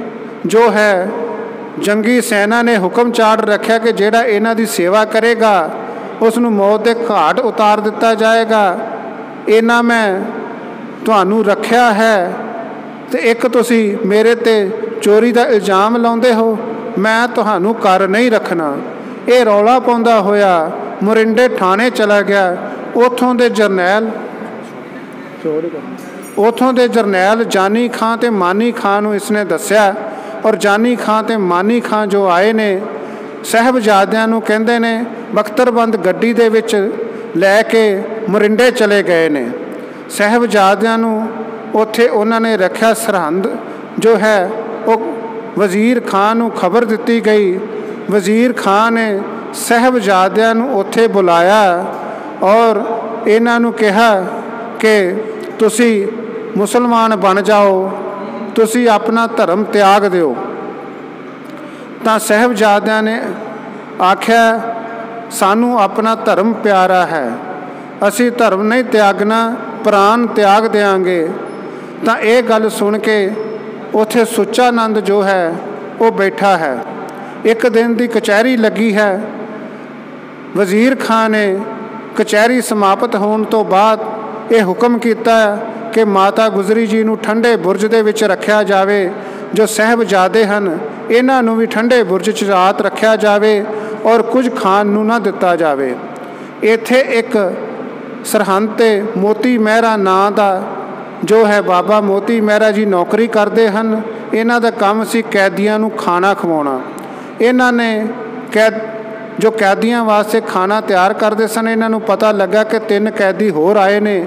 ਜੋ ਹੈ ਜੰਗੀ ਸੈਨਾ ਨੇ ਹੁਕਮ ਚਾੜ ਰੱਖਿਆ ਕਿ ਜਿਹੜਾ ਇਹਨਾਂ ਦੀ ਸੇਵਾ ਕਰੇਗਾ ਉਸ ਨੂੰ ਮੌਤ ਦੇ ਘਾਟ ਉਤਾਰ ਦਿੱਤਾ ਜਾਏਗਾ। ਇਹਨਾਂ ਮੈਂ ਤੁਹਾਨੂੰ ਰੱਖਿਆ ਹੈ, ਅਤੇ ਇੱਕ ਤੁਸੀਂ ਮੇਰੇ 'ਤੇ ਚੋਰੀ ਦਾ ਇਲਜ਼ਾਮ ਲਾਉਂਦੇ ਹੋ। ਮੈਂ ਤੁਹਾਨੂੰ ਘਰ ਨਹੀਂ ਰੱਖਣਾ। ਇਹ ਰੌਲਾ ਪਾਉਂਦਾ ਹੋਇਆ ਮੋਰਿੰਡੇ ਥਾਣੇ ਚਲਾ ਗਿਆ। ਉੱਥੋਂ ਦੇ ਜਰਨੈਲ ਜਾਨੀ ਖਾਂ ਅਤੇ ਮਾਨੀ ਖਾਂ ਨੂੰ ਇਸਨੇ ਦੱਸਿਆ। ਔਰ ਜਾਨੀ ਖਾਂ ਅਤੇ ਮਾਨੀ ਖਾਂ ਜੋ ਆਏ ਨੇ, ਸਾਹਿਬਜ਼ਾਦਿਆਂ ਨੂੰ ਕਹਿੰਦੇ ਨੇ ਬਖਤਰਬੰਦ ਗੱਡੀ ਦੇ ਵਿੱਚ ਲੈ ਕੇ ਮੋਰਿੰਡੇ ਚਲੇ ਗਏ ਨੇ। ਸਾਹਿਬਜ਼ਾਦਿਆਂ ਨੂੰ ਉੱਥੇ ਉਹਨਾਂ ਨੇ ਰੱਖਿਆ। ਸਰਹੰਦ ਜੋ ਹੈ ਉਹ ਵਜ਼ੀਰ ਖਾਂ ਨੂੰ ਖਬਰ ਦਿੱਤੀ ਗਈ। ਵਜ਼ੀਰ ਖਾਂ ਨੇ ਸਾਹਿਬਜ਼ਾਦਿਆਂ ਨੂੰ ਉੱਥੇ ਬੁਲਾਇਆ ਔਰ ਇਹਨਾਂ ਨੂੰ ਕਿਹਾ ਕਿ ਤੁਸੀਂ ਮੁਸਲਮਾਨ ਬਣ ਜਾਓ, ਤੁਸੀਂ ਆਪਣਾ ਧਰਮ ਤਿਆਗ ਦਿਓ। ਤਾਂ ਸਾਹਿਬਜ਼ਾਦਿਆਂ ਨੇ ਆਖਿਆ, ਸਾਨੂੰ ਆਪਣਾ ਧਰਮ ਪਿਆਰਾ ਹੈ, ਅਸੀਂ ਧਰਮ ਨਹੀਂ ਤਿਆਗਣਾ, ਪ੍ਰਾਣ ਤਿਆਗ ਦਿਆਂਗੇ। ਤਾਂ ਇਹ ਗੱਲ ਸੁਣ ਕੇ ਉੱਥੇ ਸੁੱਚਾਨੰਦ ਜੋ ਹੈ ਉਹ ਬੈਠਾ ਹੈ। ਇੱਕ ਦਿਨ ਦੀ ਕਚਹਿਰੀ ਲੱਗੀ ਹੈ। ਵਜ਼ੀਰ ਖਾਂ ਨੇ ਕਚਹਿਰੀ ਸਮਾਪਤ ਹੋਣ ਤੋਂ ਬਾਅਦ ਇਹ ਹੁਕਮ ਕੀਤਾ ਕਿ ਮਾਤਾ ਗੁਜਰੀ ਜੀ ਨੂੰ ਠੰਡੇ ਬੁਰਜ ਦੇ ਵਿੱਚ ਰੱਖਿਆ ਜਾਵੇ। ਜੋ ਸਾਹਿਬਜ਼ਾਦੇ ਹਨ ਇਹਨਾਂ ਨੂੰ ਵੀ ਠੰਡੇ ਬੁਰਜ 'ਚ ਰਾਤ ਰੱਖਿਆ ਜਾਵੇ ਔਰ ਕੁਝ ਖਾਣ ਨੂੰ ਨਾ ਦਿੱਤਾ ਜਾਵੇ। ਇੱਥੇ ਇੱਕ ਸਰਹੰਦ 'ਤੇ ਮੋਤੀ ਮਹਿਰਾ ਨਾਂ ਦਾ ਜੋ ਹੈ ਬਾਬਾ ਮੋਤੀ ਮਹਿਰਾ ਜੀ ਨੌਕਰੀ ਕਰਦੇ ਹਨ। ਇਹਨਾਂ ਦਾ ਕੰਮ ਸੀ ਕੈਦੀਆਂ ਨੂੰ ਖਾਣਾ ਖਵਾਉਣਾ। ਇਹਨਾਂ ਨੇ ਜੋ ਕੈਦੀਆਂ ਵਾਸਤੇ ਖਾਣਾ ਤਿਆਰ ਕਰਦੇ ਸਨ, ਇਹਨਾਂ ਨੂੰ ਪਤਾ ਲੱਗਾ ਕਿ 3 ਕੈਦੀ ਹੋਰ ਆਏ ਨੇ।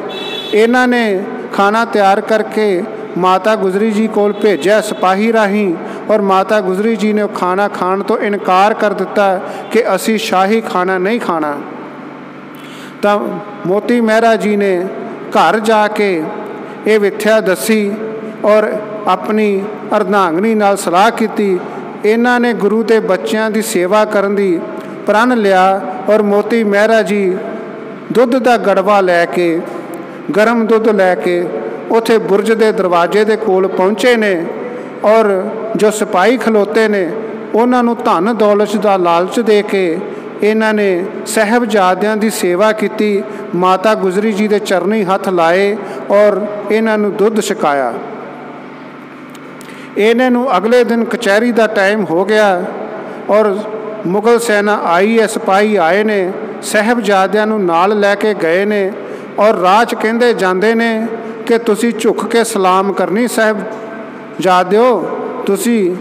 ਇਹਨਾਂ ਨੇ ਖਾਣਾ ਤਿਆਰ ਕਰਕੇ ਮਾਤਾ ਗੁਜਰੀ ਜੀ ਕੋਲ ਭੇਜਿਆ ਸਿਪਾਹੀ ਰਾਹੀਂ। ਔਰ ਮਾਤਾ ਗੁਜਰੀ ਜੀ ਨੇ ਉਹ ਖਾਣਾ ਖਾਣ ਤੋਂ ਇਨਕਾਰ ਕਰ ਦਿੱਤਾ ਕਿ ਅਸੀਂ ਸ਼ਾਹੀ ਖਾਣਾ ਨਹੀਂ ਖਾਣਾ। ਤਾਂ ਮੋਤੀ ਮਹਿਰਾ ਜੀ ਨੇ ਘਰ ਜਾ ਕੇ ਇਹ ਵਿਥਿਆ ਦੱਸੀ ਔਰ ਆਪਣੀ ਅਰਧਾਂਗਨੀ ਨਾਲ ਸਲਾਹ ਕੀਤੀ। ਇਹਨਾਂ ਨੇ ਗੁਰੂ ਦੇ ਬੱਚਿਆਂ ਦੀ ਸੇਵਾ ਕਰਨ ਦੀ ਪ੍ਰਣ ਲਿਆ। ਔਰ ਮੋਤੀ ਮਹਿਰਾ ਜੀ ਦੁੱਧ ਦਾ ਗੜਵਾ ਲੈ ਕੇ, ਗਰਮ ਦੁੱਧ ਲੈ ਕੇ ਉੱਥੇ ਬੁਰਜ ਦੇ ਦਰਵਾਜ਼ੇ ਦੇ ਕੋਲ ਪਹੁੰਚੇ ਨੇ। ਔਰ ਜੋ ਸਿਪਾਹੀ ਖਲੋਤੇ ਨੇ ਉਹਨਾਂ ਨੂੰ ਧਨ ਦੌਲਤ ਦਾ ਲਾਲਚ ਦੇ ਕੇ ਇਹਨਾਂ ਨੇ ਸਾਹਿਬਜ਼ਾਦਿਆਂ ਦੀ ਸੇਵਾ ਕੀਤੀ। ਮਾਤਾ ਗੁਜਰੀ ਜੀ ਦੇ ਚਰਨੀ ਹੱਥ ਲਾਏ ਔਰ ਇਹਨਾਂ ਨੂੰ ਦੁੱਧ ਛਕਾਇਆ। ਇਹਨਾਂ ਨੂੰ ਅਗਲੇ ਦਿਨ ਕਚਹਿਰੀ ਦਾ ਟਾਈਮ ਹੋ ਗਿਆ ਔਰ ਮੁਗਲ ਸੈਨਾ ਆਈ ਹੈ, ਸਿਪਾਹੀ ਆਏ ਨੇ, ਸਾਹਿਬਜ਼ਾਦਿਆਂ ਨੂੰ ਨਾਲ ਲੈ ਕੇ ਗਏ ਨੇ। ਔਰ ਰਾਹ 'ਚ ਕਹਿੰਦੇ ਜਾਂਦੇ ਨੇ ਕਿ ਤੁਸੀਂ ਝੁੱਕ ਕੇ ਸਲਾਮ ਕਰਨੀ ਸਾਹਿਬਜ਼ਾਦਿਓ, ਤੁਸੀਂ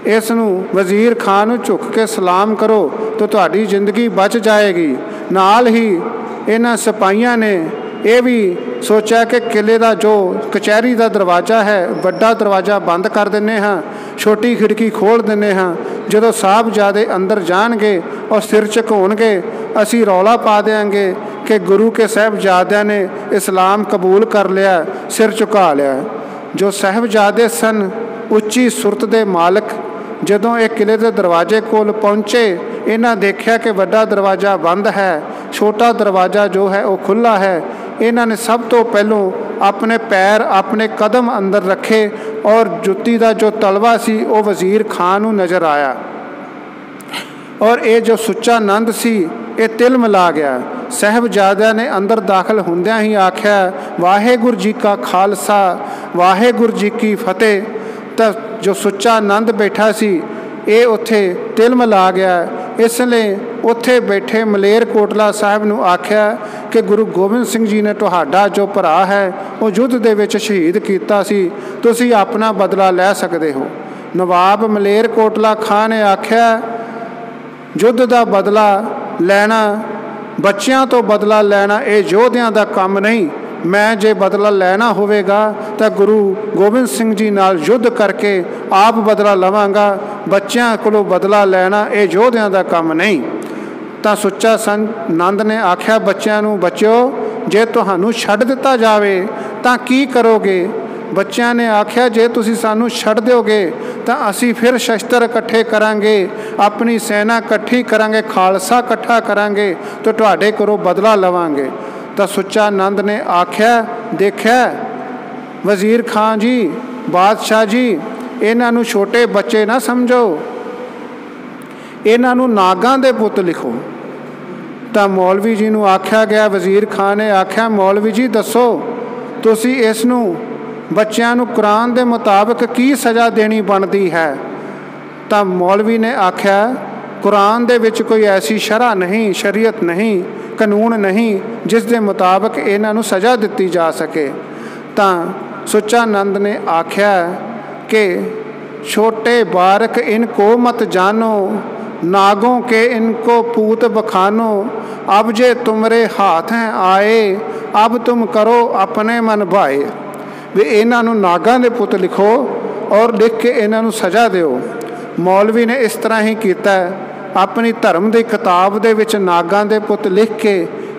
ਇਸ ਨੂੰ ਵਜ਼ੀਰ ਖਾਂ ਨੂੰ ਝੁੱਕ ਕੇ ਸਲਾਮ ਕਰੋ ਤਾਂ ਤੁਹਾਡੀ ਜ਼ਿੰਦਗੀ ਬਚ ਜਾਏਗੀ। ਨਾਲ ਹੀ ਇਹਨਾਂ ਸਿਪਾਹੀਆਂ ਨੇ ਇਹ ਵੀ ਸੋਚਿਆ ਕਿ ਕਿਲੇ ਦਾ ਜੋ ਕਚਹਿਰੀ ਦਾ ਦਰਵਾਜ਼ਾ ਹੈ, ਵੱਡਾ ਦਰਵਾਜ਼ਾ ਬੰਦ ਕਰ ਦਿੰਦੇ ਹਾਂ, ਛੋਟੀ ਖਿੜਕੀ ਖੋਲ੍ਹ ਦਿੰਦੇ ਹਾਂ। ਜਦੋਂ ਸਾਹਿਬਜ਼ਾਦੇ ਅੰਦਰ ਜਾਣਗੇ ਔਰ ਸਿਰ ਝੁਕਾਉਣਗੇ, ਅਸੀਂ ਰੌਲਾ ਪਾ ਦਿਆਂਗੇ ਕਿ ਗੁਰੂ ਕੇ ਸਾਹਿਬਜ਼ਾਦਿਆਂ ਨੇ ਇਸਲਾਮ ਕਬੂਲ ਕਰ ਲਿਆ, ਸਿਰ ਝੁਕਾ ਲਿਆ। ਜੋ ਸਾਹਿਬਜ਼ਾਦੇ ਸਨ ਉੱਚੀ ਸੁਰਤ ਦੇ ਮਾਲਕ, ਜਦੋਂ ਇਹ ਕਿਲੇ ਦੇ ਦਰਵਾਜ਼ੇ ਕੋਲ ਪਹੁੰਚੇ, ਇਹਨਾਂ ਦੇਖਿਆ ਕਿ ਵੱਡਾ ਦਰਵਾਜ਼ਾ ਬੰਦ ਹੈ, ਛੋਟਾ ਦਰਵਾਜ਼ਾ ਜੋ ਹੈ ਉਹ ਖੁੱਲ੍ਹਾ ਹੈ। ਇਹਨਾਂ ਨੇ ਸਭ ਤੋਂ ਪਹਿਲੋਂ ਆਪਣੇ ਪੈਰ, ਆਪਣੇ ਕਦਮ ਅੰਦਰ ਰੱਖੇ ਔਰ ਜੁੱਤੀ ਦਾ ਜੋ ਤਲਵਾ ਸੀ ਉਹ ਵਜ਼ੀਰ ਖਾਂ ਨੂੰ ਨਜ਼ਰ ਆਇਆ। ਔਰ ਇਹ ਜੋ ਸੁੱਚਾਨੰਦ ਸੀ ਇਹ ਤਿਲ ਮਿਲਾ ਗਿਆ। ਸਾਹਿਬਜ਼ਾਦਿਆਂ ਨੇ ਅੰਦਰ ਦਾਖਲ ਹੁੰਦਿਆਂ ਹੀ ਆਖਿਆ, ਵਾਹਿਗੁਰੂ ਜੀ ਕਾ ਖਾਲਸਾ, ਵਾਹਿਗੁਰੂ ਜੀ ਕੀ ਫਤਿਹ। ਤਾਂ ਜੋ ਸੁੱਚਾਨੰਦ ਬੈਠਾ ਸੀ ਇਹ ਉੱਥੇ ਤਿਲ ਮਿਲਾ ਗਿਆ। ਇਸ ਲਈ ਉੱਥੇ ਬੈਠੇ ਮਲੇਰਕੋਟਲਾ ਸਾਹਿਬ ਨੂੰ ਆਖਿਆ ਕਿ ਗੁਰੂ ਗੋਬਿੰਦ ਸਿੰਘ ਜੀ ਨੇ ਤੁਹਾਡਾ ਜੋ ਭਰਾ ਹੈ ਉਹ ਯੁੱਧ ਦੇ ਵਿੱਚ ਸ਼ਹੀਦ ਕੀਤਾ ਸੀ, ਤੁਸੀਂ ਆਪਣਾ ਬਦਲਾ ਲੈ ਸਕਦੇ ਹੋ। ਨਵਾਬ ਮਲੇਰਕੋਟਲਾ ਖਾਂ ਨੇ ਆਖਿਆ, ਯੁੱਧ ਦਾ ਬਦਲਾ ਲੈਣਾ ਬੱਚਿਆਂ ਤੋਂ ਬਦਲਾ ਲੈਣਾ ਇਹ ਯੋਧਿਆਂ ਦਾ ਕੰਮ ਨਹੀਂ। ਮੈਂ ਜੇ ਬਦਲਾ ਲੈਣਾ ਹੋਵੇਗਾ ਤਾਂ ਗੁਰੂ ਗੋਬਿੰਦ ਸਿੰਘ ਜੀ ਨਾਲ ਯੁੱਧ ਕਰਕੇ ਆਪ ਬਦਲਾ ਲਵਾਂਗਾ। ਬੱਚਿਆਂ ਕੋਲੋਂ ਬਦਲਾ ਲੈਣਾ ਇਹ ਯੋਧਿਆਂ ਦਾ ਕੰਮ ਨਹੀਂ। ਤਾਂ ਸੁੱਚਾ ਸੰਤ ਨੰਦ ਨੇ ਆਖਿਆ ਬੱਚਿਆਂ ਨੂੰ, ਬੱਚਿਓ ਜੇ ਤੁਹਾਨੂੰ ਛੱਡ ਦਿੱਤਾ ਜਾਵੇ ਤਾਂ ਕੀ ਕਰੋਗੇ? ਬੱਚਿਆਂ ਨੇ ਆਖਿਆ ਜੇ ਤੁਸੀਂ ਸਾਨੂੰ ਛੱਡ ਦਿਓਗੇ ਤਾਂ ਅਸੀਂ ਫਿਰ ਸ਼ਸਤਰ ਇਕੱਠੇ ਕਰਾਂਗੇ, ਆਪਣੀ ਸੈਨਾ ਇਕੱਠੀ ਕਰਾਂਗੇ, ਖਾਲਸਾ ਇਕੱਠਾ ਕਰਾਂਗੇ ਤੇ ਤੁਹਾਡੇ ਕੋਲੋਂ ਬਦਲਾ ਲਵਾਂਗੇ। ਤਾਂ ਸੁੱਚਾ ਨੰਦ ਨੇ ਆਖਿਆ, ਦੇਖਿਆ ਵਜ਼ੀਰ ਖਾਂ ਜੀ, ਬਾਦਸ਼ਾਹ ਜੀ, ਇਹਨਾਂ ਨੂੰ ਛੋਟੇ ਬੱਚੇ ਨਾ ਸਮਝੋ, ਇਹਨਾਂ ਨੂੰ ਨਾਗਾਂ ਦੇ ਪੁੱਤ ਲਿਖੋ। ਤਾਂ ਮੌਲਵੀ ਜੀ ਨੂੰ ਆਖਿਆ ਗਿਆ, ਵਜ਼ੀਰ ਖਾਂ ਨੇ ਆਖਿਆ ਮੌਲਵੀ ਜੀ ਦੱਸੋ ਤੁਸੀਂ ਇਸ ਨੂੰ ਬੱਚਿਆਂ ਨੂੰ ਕੁਰਾਨ ਦੇ ਮੁਤਾਬਕ ਕੀ ਸਜ਼ਾ ਦੇਣੀ ਬਣਦੀ ਹੈ? ਤਾਂ ਮੌਲਵੀ ਨੇ ਆਖਿਆ ਕੁਰਾਨ ਦੇ ਵਿੱਚ ਕੋਈ ਐਸੀ ਸ਼ਰ੍ਹਾ ਨਹੀਂ, ਸ਼ਰੀਅਤ ਨਹੀਂ, ਕਾਨੂੰਨ ਨਹੀਂ ਜਿਸ ਦੇ ਮੁਤਾਬਕ ਇਹਨਾਂ ਨੂੰ ਸਜ਼ਾ ਦਿੱਤੀ ਜਾ ਸਕੇ। ਤਾਂ ਸੁੱਚਾ ਨੰਦ ਨੇ ਆਖਿਆ ਕਿ छोटे बारक इनको मत जानो, नागों के इनको पूत बखानो। अब जे तुमरे हाथ हैं आए, अब तुम करो अपने मन भाए। भी इन्हां नूं नागां दे पुत लिखो और लिख के इन्हां नूं सज़ा दिओ। मौलवी ने इस तरह ही कीता, अपनी धर्म की किताब दे विच नागां दे पुत लिख के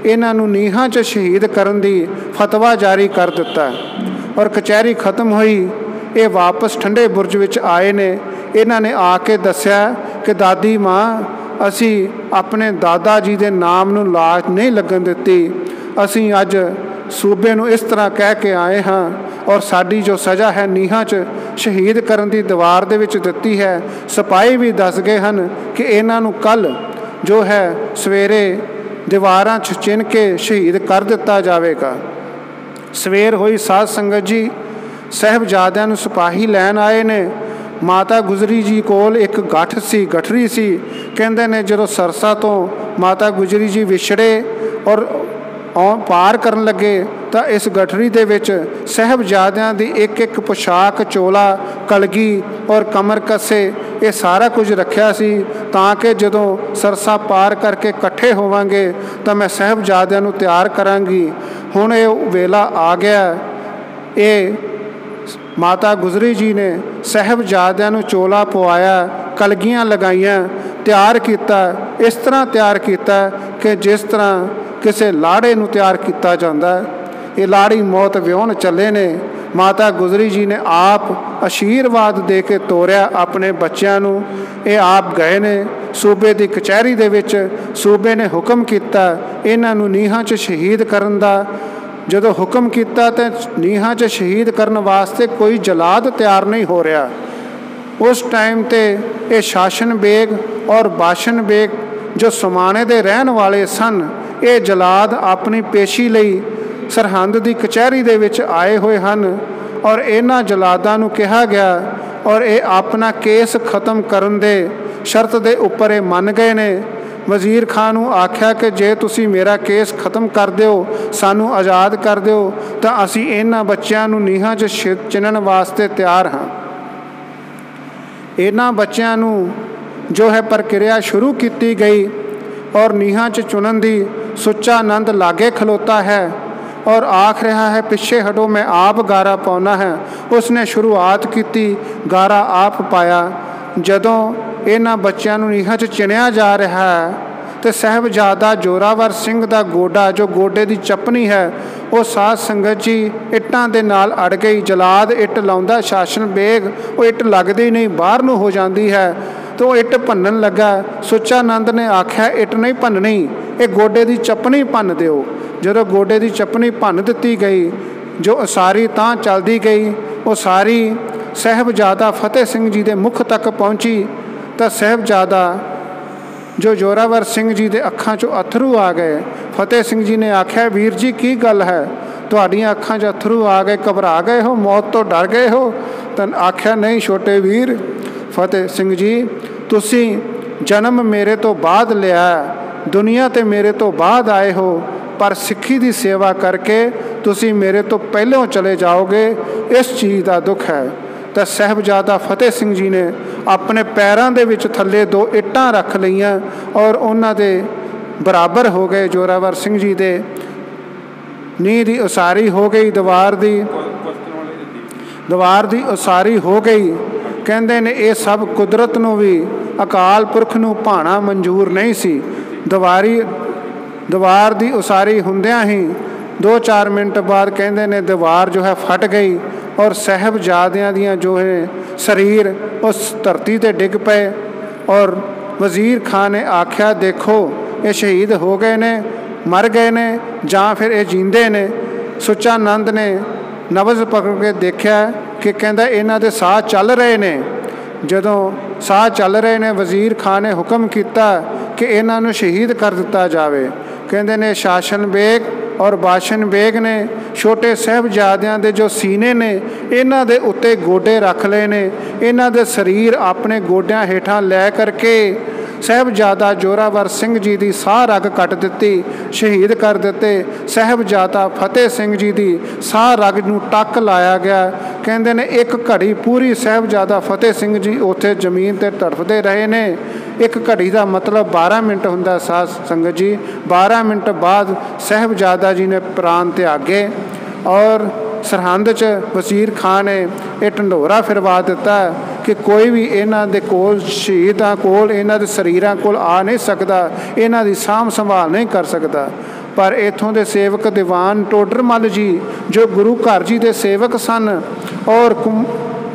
इन्हां नूं नीहां च शहीद करन दी फतवा जारी कर दिता। और कचहरी खत्म हुई, ये वापस ठंडे बुरज विच आए ने। इन्हां ने आके दस्या कि दादी माँ असी अपने दादा जी दे नाम नूं लाज नहीं लगन दित्ती, असी अज सूबे नूं इस तरह कह के आए हाँ और साडी जो सज़ा है नीहां च शहीद करन दी दीवार दे विच दित्ती है। सिपाही भी दस गए हैं कि इन्हां नूं कल जो है सवेरे दीवारां च चिन के शहीद कर दिता जाएगा। सवेर हुई, साध संगत जी साहिबजादिਆਂ ਨੂੰ सिपाही लैन आए ने। माता गुजरी जी कोल एक गठ सी, गठरी सी। कहते ने जो सरसा तो माता गुजरी जी विछड़े और पार करन लगे तो इस गठरी दे विच साहिबजादिਆਂ दी एक एक पोशाक, चोला, कलगी और कमर कसे, ये सारा कुछ रखिया सी ताकि जदों सरसा पार करके इकट्ठे होवांगे तो मैं साहिबजादिਆਂ ਨੂੰ तैयार करांगी। हुण ये वेला आ गया। ये माता गुजरी जी ने साहिबजादिਆਂ ਨੂੰ चोला पवाया, कलगियां लगाइयां, तैयार किया। इस तरह तैयार किया कि जिस तरह किसी लाड़े नूं तैयार किया जाता है। ये लाड़ी मौत विआउण चले ने। माता गुजरी जी ने आप आशीर्वाद दे के तोरिया अपने बच्चों नूं। ये आप गए ने सूबे की कचहरी दे विच। सूबे ने हुक्म किया इन्हां नूं नीहां च शहीद करन दा। जदों हुक्म किया तो नीहां च शहीद करन वास्ते कोई जलाद तैयार नहीं हो रहा। उस टाइम ते ये शासन बेग और बाशन बेग जो समाने दे रहन वाले सन, ये जलाद अपनी पेशी लई सरहंद की कचहरी दे विच आए हुए हैं। और इन्हां जलादां नूं कहा गया और ये अपना केस खत्म करन दे शर्त दे उपर ये मन गए ने। वजीर खान नूं आख्या कि जे तुसी मेरा केस खत्म कर दिओ, सानू आज़ाद कर दिओ, तो असी इन्हां बच्चों नूं नीहां च चिनन वास्ते तैयार हाँ। इन्हां बच्चों नूं जो है प्रक्रिया शुरू की गई और नीहां च चुनन दी सुच्चा नंद लागे खलोता है और आख रहा है पिछे हटो, मैं आप गारा पाउना है। उसने शुरुआत की, गारा आप पाया। जदों इन्हां बच्चों नूं नीहां च चिनिया जा रहा है तो साहिबजादा जोरावर सिंह दा गोडा, जो गोडे की चपनी है, वो साध संगत जी इट्टां दे नाल अड़ गई। जलाद इट लाउंदा, शासन बेग वो इट लगदी नहीं, बाहर नूं हो जाती है तो इट भन्नन लगा। सुच्चा नंद ने आख्या इट नहीं भन्ननी, ये गोडे की चपनी भन्न दिओ। जदों गोडे की चपनी भन्न दित्ती गई, जो उसारी तां चलदी गई, वो सारी साहिबजादा फतेह सिंह जी के मुख तक पहुँची। तो साहिबजादा जो जोरावर सिंह जी के अखां चों अथरू आ गए। फतेह सिंह जी ने आख्या वीर जी की गल है, तुहाडीआं अखां च अथरू आ गए, घबरा गए हो, मौत तो डर गए हो? तो आख्या नहीं छोटे वीर फतेह सिंह जी, तुसी जन्म मेरे तो बाद लिया, दुनिया ते मेरे तो बाद आए हो, पर सिक्खी की सेवा करके तुसी मेरे तो पहलों चले जाओगे, इस चीज़ का दुख है। तो साहिबजादा फतेह सिंह जी ने अपने पैरों के विच थल्ले 2 इट्टां रख लईआं और उन्हां दे ਬਰਾਬਰ ਹੋ ਗਏ। ਜ਼ੋਰਾਵਰ ਸਿੰਘ ਜੀ ਦੇ ਨੀਂਹ ਦੀ ਉਸਾਰੀ ਹੋ ਗਈ, ਦੀਵਾਰ ਦੀ ਉਸਾਰੀ ਹੋ ਗਈ। ਕਹਿੰਦੇ ਨੇ ਇਹ ਸਭ ਕੁਦਰਤ ਨੂੰ ਵੀ, ਅਕਾਲ ਪੁਰਖ ਨੂੰ ਭਾਣਾ ਮਨਜ਼ੂਰ ਨਹੀਂ ਸੀ। ਦੀਵਾਰ ਦੀ ਉਸਾਰੀ ਹੁੰਦਿਆਂ ਹੀ 2-4 ਮਿੰਟ ਬਾਅਦ ਕਹਿੰਦੇ ਨੇ ਦੀਵਾਰ ਜੋ ਹੈ ਫਟ ਗਈ ਔਰ ਸਾਹਿਬਜ਼ਾਦਿਆਂ ਦੀਆਂ ਜੋ ਹੈ ਸਰੀਰ ਉਸ ਧਰਤੀ 'ਤੇ ਡਿੱਗ ਪਏ। ਔਰ ਵਜ਼ੀਰ ਖਾਨ ਨੇ ਆਖਿਆ, ਦੇਖੋ ਇਹ ਸ਼ਹੀਦ ਹੋ ਗਏ ਨੇ, ਮਰ ਗਏ ਨੇ, ਜਾਂ ਫਿਰ ਇਹ ਜੀਂਦੇ ਨੇ। ਸੁੱਚਾਨੰਦ ਨੇ ਨਬਜ਼ ਪਕੜ ਕੇ ਦੇਖਿਆ ਕਿ ਕਹਿੰਦਾ ਇਹਨਾਂ ਦੇ ਸਾਹ ਚੱਲ ਰਹੇ ਨੇ। ਜਦੋਂ ਸਾਹ ਚੱਲ ਰਹੇ ਨੇ, ਵਜ਼ੀਰ ਖਾਨ ਨੇ ਹੁਕਮ ਕੀਤਾ ਕਿ ਇਹਨਾਂ ਨੂੰ ਸ਼ਹੀਦ ਕਰ ਦਿੱਤਾ ਜਾਵੇ। ਕਹਿੰਦੇ ਨੇ ਸ਼ਾਸਨ ਬੇਗ ਔਰ ਬਾਸ਼ਨ ਬੇਗ ਨੇ ਛੋਟੇ ਸਾਹਿਬਜ਼ਾਦਿਆਂ ਦੇ ਜੋ ਸੀਨੇ ਨੇ ਇਹਨਾਂ ਦੇ ਉੱਤੇ ਗੋਡੇ ਰੱਖ ਲਏ ਨੇ। ਇਹਨਾਂ ਦੇ ਸਰੀਰ ਆਪਣੇ ਗੋਡਿਆਂ ਹੇਠਾਂ ਲੈ ਕਰਕੇ ਸਾਹਿਬਜ਼ਾਦਾ ਜ਼ੋਰਾਵਰ ਸਿੰਘ ਜੀ ਦੀ ਸਾਹ ਰਗ ਕੱਟ ਦਿੱਤੀ, ਸ਼ਹੀਦ ਕਰ ਦਿੱਤੇ। ਸਾਹਿਬਜ਼ਾਦਾ ਫਤਿਹ ਸਿੰਘ ਜੀ ਦੀ ਸਾਹ ਰਗ ਨੂੰ ਟੱਕ ਲਾਇਆ ਗਿਆ। ਕਹਿੰਦੇ ਨੇ ਇੱਕ ਘੜੀ ਪੂਰੀ ਸਾਹਿਬਜ਼ਾਦਾ ਫਤਿਹ ਸਿੰਘ ਜੀ ਉੱਥੇ ਜ਼ਮੀਨ 'ਤੇ ਤੜਫਦੇ ਰਹੇ ਨੇ। ਇੱਕ ਘੜੀ ਦਾ ਮਤਲਬ 12 ਮਿੰਟ ਹੁੰਦਾ ਸਾਧ ਸੰਗਤ ਜੀ। 12 ਮਿੰਟ ਬਾਅਦ ਸਾਹਿਬਜ਼ਾਦਾ ਜੀ ਨੇ ਪ੍ਰਾਣ ਤਿਆਗੇ ਔਰ ਸਰਹੰਦ 'ਚ ਵਜ਼ੀਰ ਖਾਨ ਨੇ ਇਹ ਢੰਡੋਰਾ ਫਿਰਵਾ ਦਿੱਤਾ ਕਿ ਕੋਈ ਵੀ ਇਹਨਾਂ ਦੇ ਕੋਲ, ਸ਼ਹੀਦਾਂ ਕੋਲ, ਇਹਨਾਂ ਦੇ ਸਰੀਰਾਂ ਕੋਲ ਆ ਨਹੀਂ ਸਕਦਾ, ਇਹਨਾਂ ਦੀ ਸਾਂਭ ਸੰਭਾਲ ਨਹੀਂ ਕਰ ਸਕਦਾ। ਪਰ ਇੱਥੋਂ ਦੇ ਸੇਵਕ ਦੀਵਾਨ ਟੋਡਰ ਮੱਲ ਜੀ ਜੋ ਗੁਰੂ ਘਰ ਜੀ ਦੇ ਸੇਵਕ ਸਨ, ਔਰ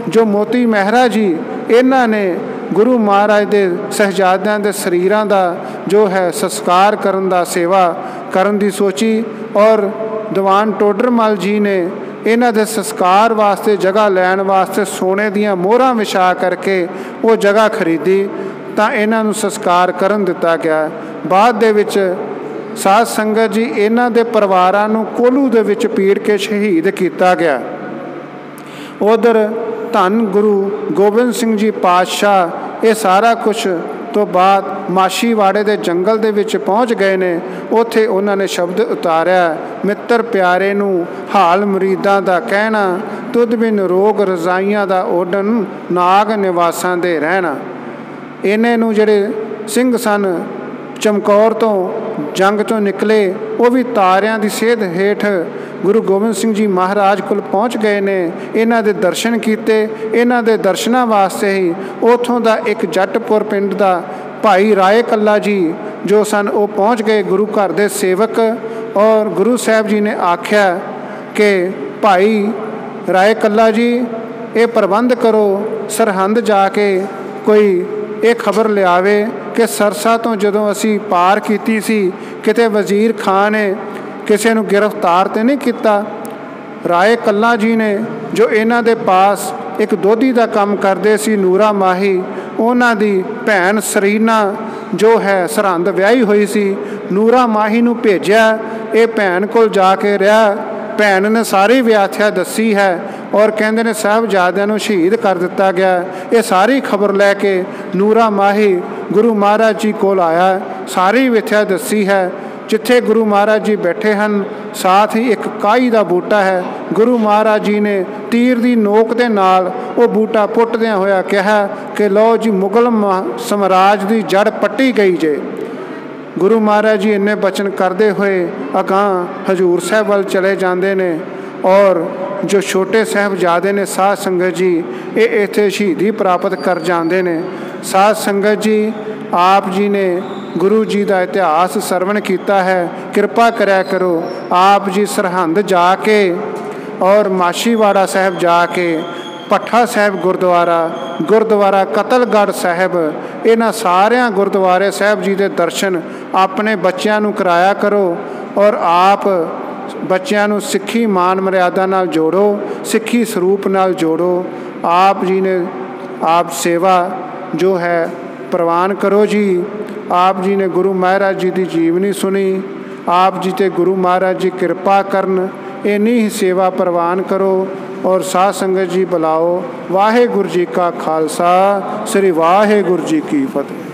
ਜੋ ਮੋਤੀ ਮਹਿਰਾ ਜੀ, ਇਹਨਾਂ ਨੇ ਗੁਰੂ ਮਹਾਰਾਜ ਦੇ ਸਾਹਿਬਜ਼ਾਦਿਆਂ ਦੇ ਸਰੀਰਾਂ ਦਾ ਜੋ ਹੈ ਸੰਸਕਾਰ ਕਰਨ ਦਾ, ਸੇਵਾ ਕਰਨ ਦੀ ਸੋਚੀ। ਔਰ ਦੀਵਾਨ ਟੋਡਰ ਮੱਲ ਜੀ ਨੇ ਇਹਨਾਂ ਦੇ ਸੰਸਕਾਰ ਵਾਸਤੇ ਜਗ੍ਹਾ ਲੈਣ ਵਾਸਤੇ ਸੋਨੇ ਦੀਆਂ ਮੋਹਰਾਂ ਵਿਛਾ ਕਰਕੇ ਉਹ ਜਗ੍ਹਾ ਖਰੀਦੀ, ਤਾਂ ਇਹਨਾਂ ਨੂੰ ਸੰਸਕਾਰ ਕਰਨ ਦਿੱਤਾ ਗਿਆ। ਬਾਅਦ ਦੇ ਵਿੱਚ ਸਾਧ ਸੰਗਤ ਜੀ ਇਹਨਾਂ ਦੇ ਪਰਿਵਾਰਾਂ ਨੂੰ ਕੋਹਲੂ ਦੇ ਵਿੱਚ ਪੀੜ ਕੇ ਸ਼ਹੀਦ ਕੀਤਾ ਗਿਆ। ਉਧਰ ਧੰਨ ਗੁਰੂ ਗੋਬਿੰਦ ਸਿੰਘ ਜੀ ਪਾਤਸ਼ਾਹ ਇਹ ਸਾਰਾ ਕੁਛ ਤੋਂ ਬਾਅਦ ਮਾਛੀਵਾੜੇ ਦੇ ਜੰਗਲ ਦੇ ਵਿੱਚ ਪਹੁੰਚ ਗਏ ਨੇ। ਉੱਥੇ ਉਹਨਾਂ ਨੇ ਸ਼ਬਦ ਉਤਾਰਿਆ, ਮਿੱਤਰ ਪਿਆਰੇ ਨੂੰ ਹਾਲ ਮੁਰੀਦਾਂ ਦਾ ਕਹਿਣਾ, ਤੁਧ ਬਿਨ ਰੋਗ ਰਜ਼ਾਈਆਂ ਦਾ ਓਡਨ, ਨਾਗ ਨਿਵਾਸਾਂ ਦੇ ਰਹਿਣਾ। ਇਹਨੇ ਨੂੰ ਜਿਹੜੇ ਸਿੰਘ ਸਨ ਚਮਕੌਰ ਤੋਂ ਜੰਗ ਤੋਂ ਨਿਕਲੇ, ਉਹ ਵੀ ਤਾਰਿਆਂ ਦੀ ਸੇਧ ਹੇਠ ਗੁਰੂ ਗੋਬਿੰਦ ਸਿੰਘ ਜੀ ਮਹਾਰਾਜ ਕੋਲ ਪਹੁੰਚ ਗਏ ਨੇ। ਇਹਨਾਂ ਦੇ ਦਰਸ਼ਨ ਕੀਤੇ। ਇਹਨਾਂ ਦੇ ਦਰਸ਼ਨਾਂ ਵਾਸਤੇ ਹੀ ਉੱਥੋਂ ਦਾ ਇੱਕ ਜੱਟਪੁਰ ਪਿੰਡ ਦਾ ਭਾਈ ਰਾਏ ਕੱਲਾ ਜੀ ਜੋ ਸਨ ਉਹ ਪਹੁੰਚ ਗਏ, ਗੁਰੂ ਘਰ ਦੇ ਸੇਵਕ। ਔਰ ਗੁਰੂ ਸਾਹਿਬ ਜੀ ਨੇ ਆਖਿਆ ਕਿ ਭਾਈ ਰਾਏ ਕੱਲਾ ਜੀ ਇਹ ਪ੍ਰਬੰਧ ਕਰੋ, ਸਰਹੰਦ ਜਾ ਕੇ ਕੋਈ ਇਹ ਖਬਰ ਲਿਆਵੇ ਕਿ ਸਰਸਾ ਤੋਂ ਜਦੋਂ ਅਸੀਂ ਪਾਰ ਕੀਤੀ ਸੀ, ਕਿਤੇ ਵਜ਼ੀਰ ਖਾਨ ਨੇ ਕਿਸੇ ਨੂੰ ਗ੍ਰਿਫਤਾਰ ਤਾਂ ਨਹੀਂ ਕੀਤਾ। ਰਾਏ ਕੱਲਾ ਜੀ ਨੇ ਜੋ ਇਹਨਾਂ ਦੇ ਪਾਸ ਇੱਕ ਦੋਧੀ ਦਾ ਕੰਮ ਕਰਦੇ ਸੀ, ਨੂਰਾ ਮਾਹੀ, ਉਹਨਾਂ ਦੀ ਭੈਣ ਸਰੀਨਾ ਜੋ ਹੈ ਸਰਹੰਦ ਵਿਆਹੀ ਹੋਈ ਸੀ, ਨੂਰਾ ਮਾਹੀ ਨੂੰ ਭੇਜਿਆ। ਇਹ ਭੈਣ ਕੋਲ ਜਾ ਕੇ ਰਿਹਾ। ਭੈਣ ਨੇ ਸਾਰੀ ਵਿਆਖਿਆ ਦੱਸੀ ਹੈ ਔਰ ਕਹਿੰਦੇ ਨੇ ਸਾਹਿਬਜ਼ਾਦਿਆਂ ਨੂੰ ਸ਼ਹੀਦ ਕਰ ਦਿੱਤਾ ਗਿਆ। ਇਹ ਸਾਰੀ ਖਬਰ ਲੈ ਕੇ ਨੂਰਾ ਮਾਹੀ ਗੁਰੂ ਮਹਾਰਾਜ ਜੀ ਕੋਲ ਆਇਆ, ਸਾਰੀ ਵਿਆਖਿਆ ਦੱਸੀ ਹੈ। ਜਿੱਥੇ ਗੁਰੂ ਮਹਾਰਾਜ ਜੀ ਬੈਠੇ ਹਨ, ਸਾਥ ਹੀ ਇੱਕ ਕਾਈ ਦਾ ਬੂਟਾ ਹੈ। ਗੁਰੂ ਮਹਾਰਾਜ ਜੀ ਨੇ ਤੀਰ ਦੀ ਨੋਕ ਦੇ ਨਾਲ ਉਹ ਬੂਟਾ ਪੁੱਟਦਿਆਂ ਹੋਇਆ ਕਿਹਾ ਕਿ ਲਓ ਜੀ, ਮੁਗਲ ਸਮਰਾਜ ਦੀ ਜੜ ਪੱਟੀ ਗਈ ਜੇ। ਗੁਰੂ ਮਹਾਰਾਜ ਜੀ ਇੰਨੇ ਬਚਨ ਕਰਦੇ ਹੋਏ ਅਗਾਂਹ ਹਜ਼ੂਰ ਸਾਹਿਬ ਵੱਲ ਚਲੇ ਜਾਂਦੇ ਨੇ। ਔਰ ਜੋ ਛੋਟੇ ਸਾਹਿਬਜ਼ਾਦੇ ਨੇ ਸਾਧ ਸੰਗਤ ਜੀ, ਇਹ ਇੱਥੇ ਸ਼ਹੀਦੀ ਪ੍ਰਾਪਤ ਕਰ ਜਾਂਦੇ ਨੇ। ਸਾਧ ਸੰਗਤ ਜੀ, ਆਪ ਜੀ ਨੇ ਗੁਰੂ ਜੀ ਦਾ ਇਤਿਹਾਸ ਸਰਵਣ ਕੀਤਾ ਹੈ, ਕਿਰਪਾ ਕਰਿਆ ਕਰੋ। ਆਪ ਜੀ ਸਰਹੰਦ ਜਾ ਕੇ ਔਰ ਮਾਛੀਵਾੜਾ ਸਾਹਿਬ ਜਾ ਕੇ, ਭੱਠਾ ਸਾਹਿਬ ਗੁਰਦੁਆਰਾ ਕਤਲਗੜ੍ਹ ਸਾਹਿਬ, ਇਹਨਾਂ ਸਾਰਿਆਂ ਗੁਰਦੁਆਰੇ ਸਾਹਿਬ ਜੀ ਦੇ ਦਰਸ਼ਨ ਆਪਣੇ ਬੱਚਿਆਂ ਨੂੰ ਕਰਾਇਆ ਕਰੋ। ਔਰ ਆਪ ਬੱਚਿਆਂ ਨੂੰ ਸਿੱਖੀ ਮਾਨ ਮਰਿਆਦਾ ਨਾਲ ਜੋੜੋ, ਸਿੱਖੀ ਸਰੂਪ ਨਾਲ ਜੋੜੋ। ਆਪ ਜੀ ਨੇ ਆਪ ਸੇਵਾ ਜੋ ਹੈ ਪ੍ਰਵਾਨ ਕਰੋ ਜੀ। ਆਪ ਜੀ ਨੇ ਗੁਰੂ ਮਹਾਰਾਜ ਜੀ ਦੀ ਜੀਵਨੀ ਸੁਣੀ, ਆਪ ਜੀ ਤੇ ਗੁਰੂ ਮਹਾਰਾਜ ਜੀ ਕਿਰਪਾ ਕਰਨ, ਇੰਨੀ ਹੀ ਸੇਵਾ ਪ੍ਰਵਾਨ ਕਰੋ। ਔਰ ਸਾਧ ਸੰਗਤ ਜੀ ਬੁਲਾਓ। ਵਾਹਿਗੁਰੂ ਜੀ ਕਾ ਖਾਲਸਾ, ਸ੍ਰੀ ਵਾਹਿਗੁਰੂ ਜੀ ਕੀ ਫਤਿਹ।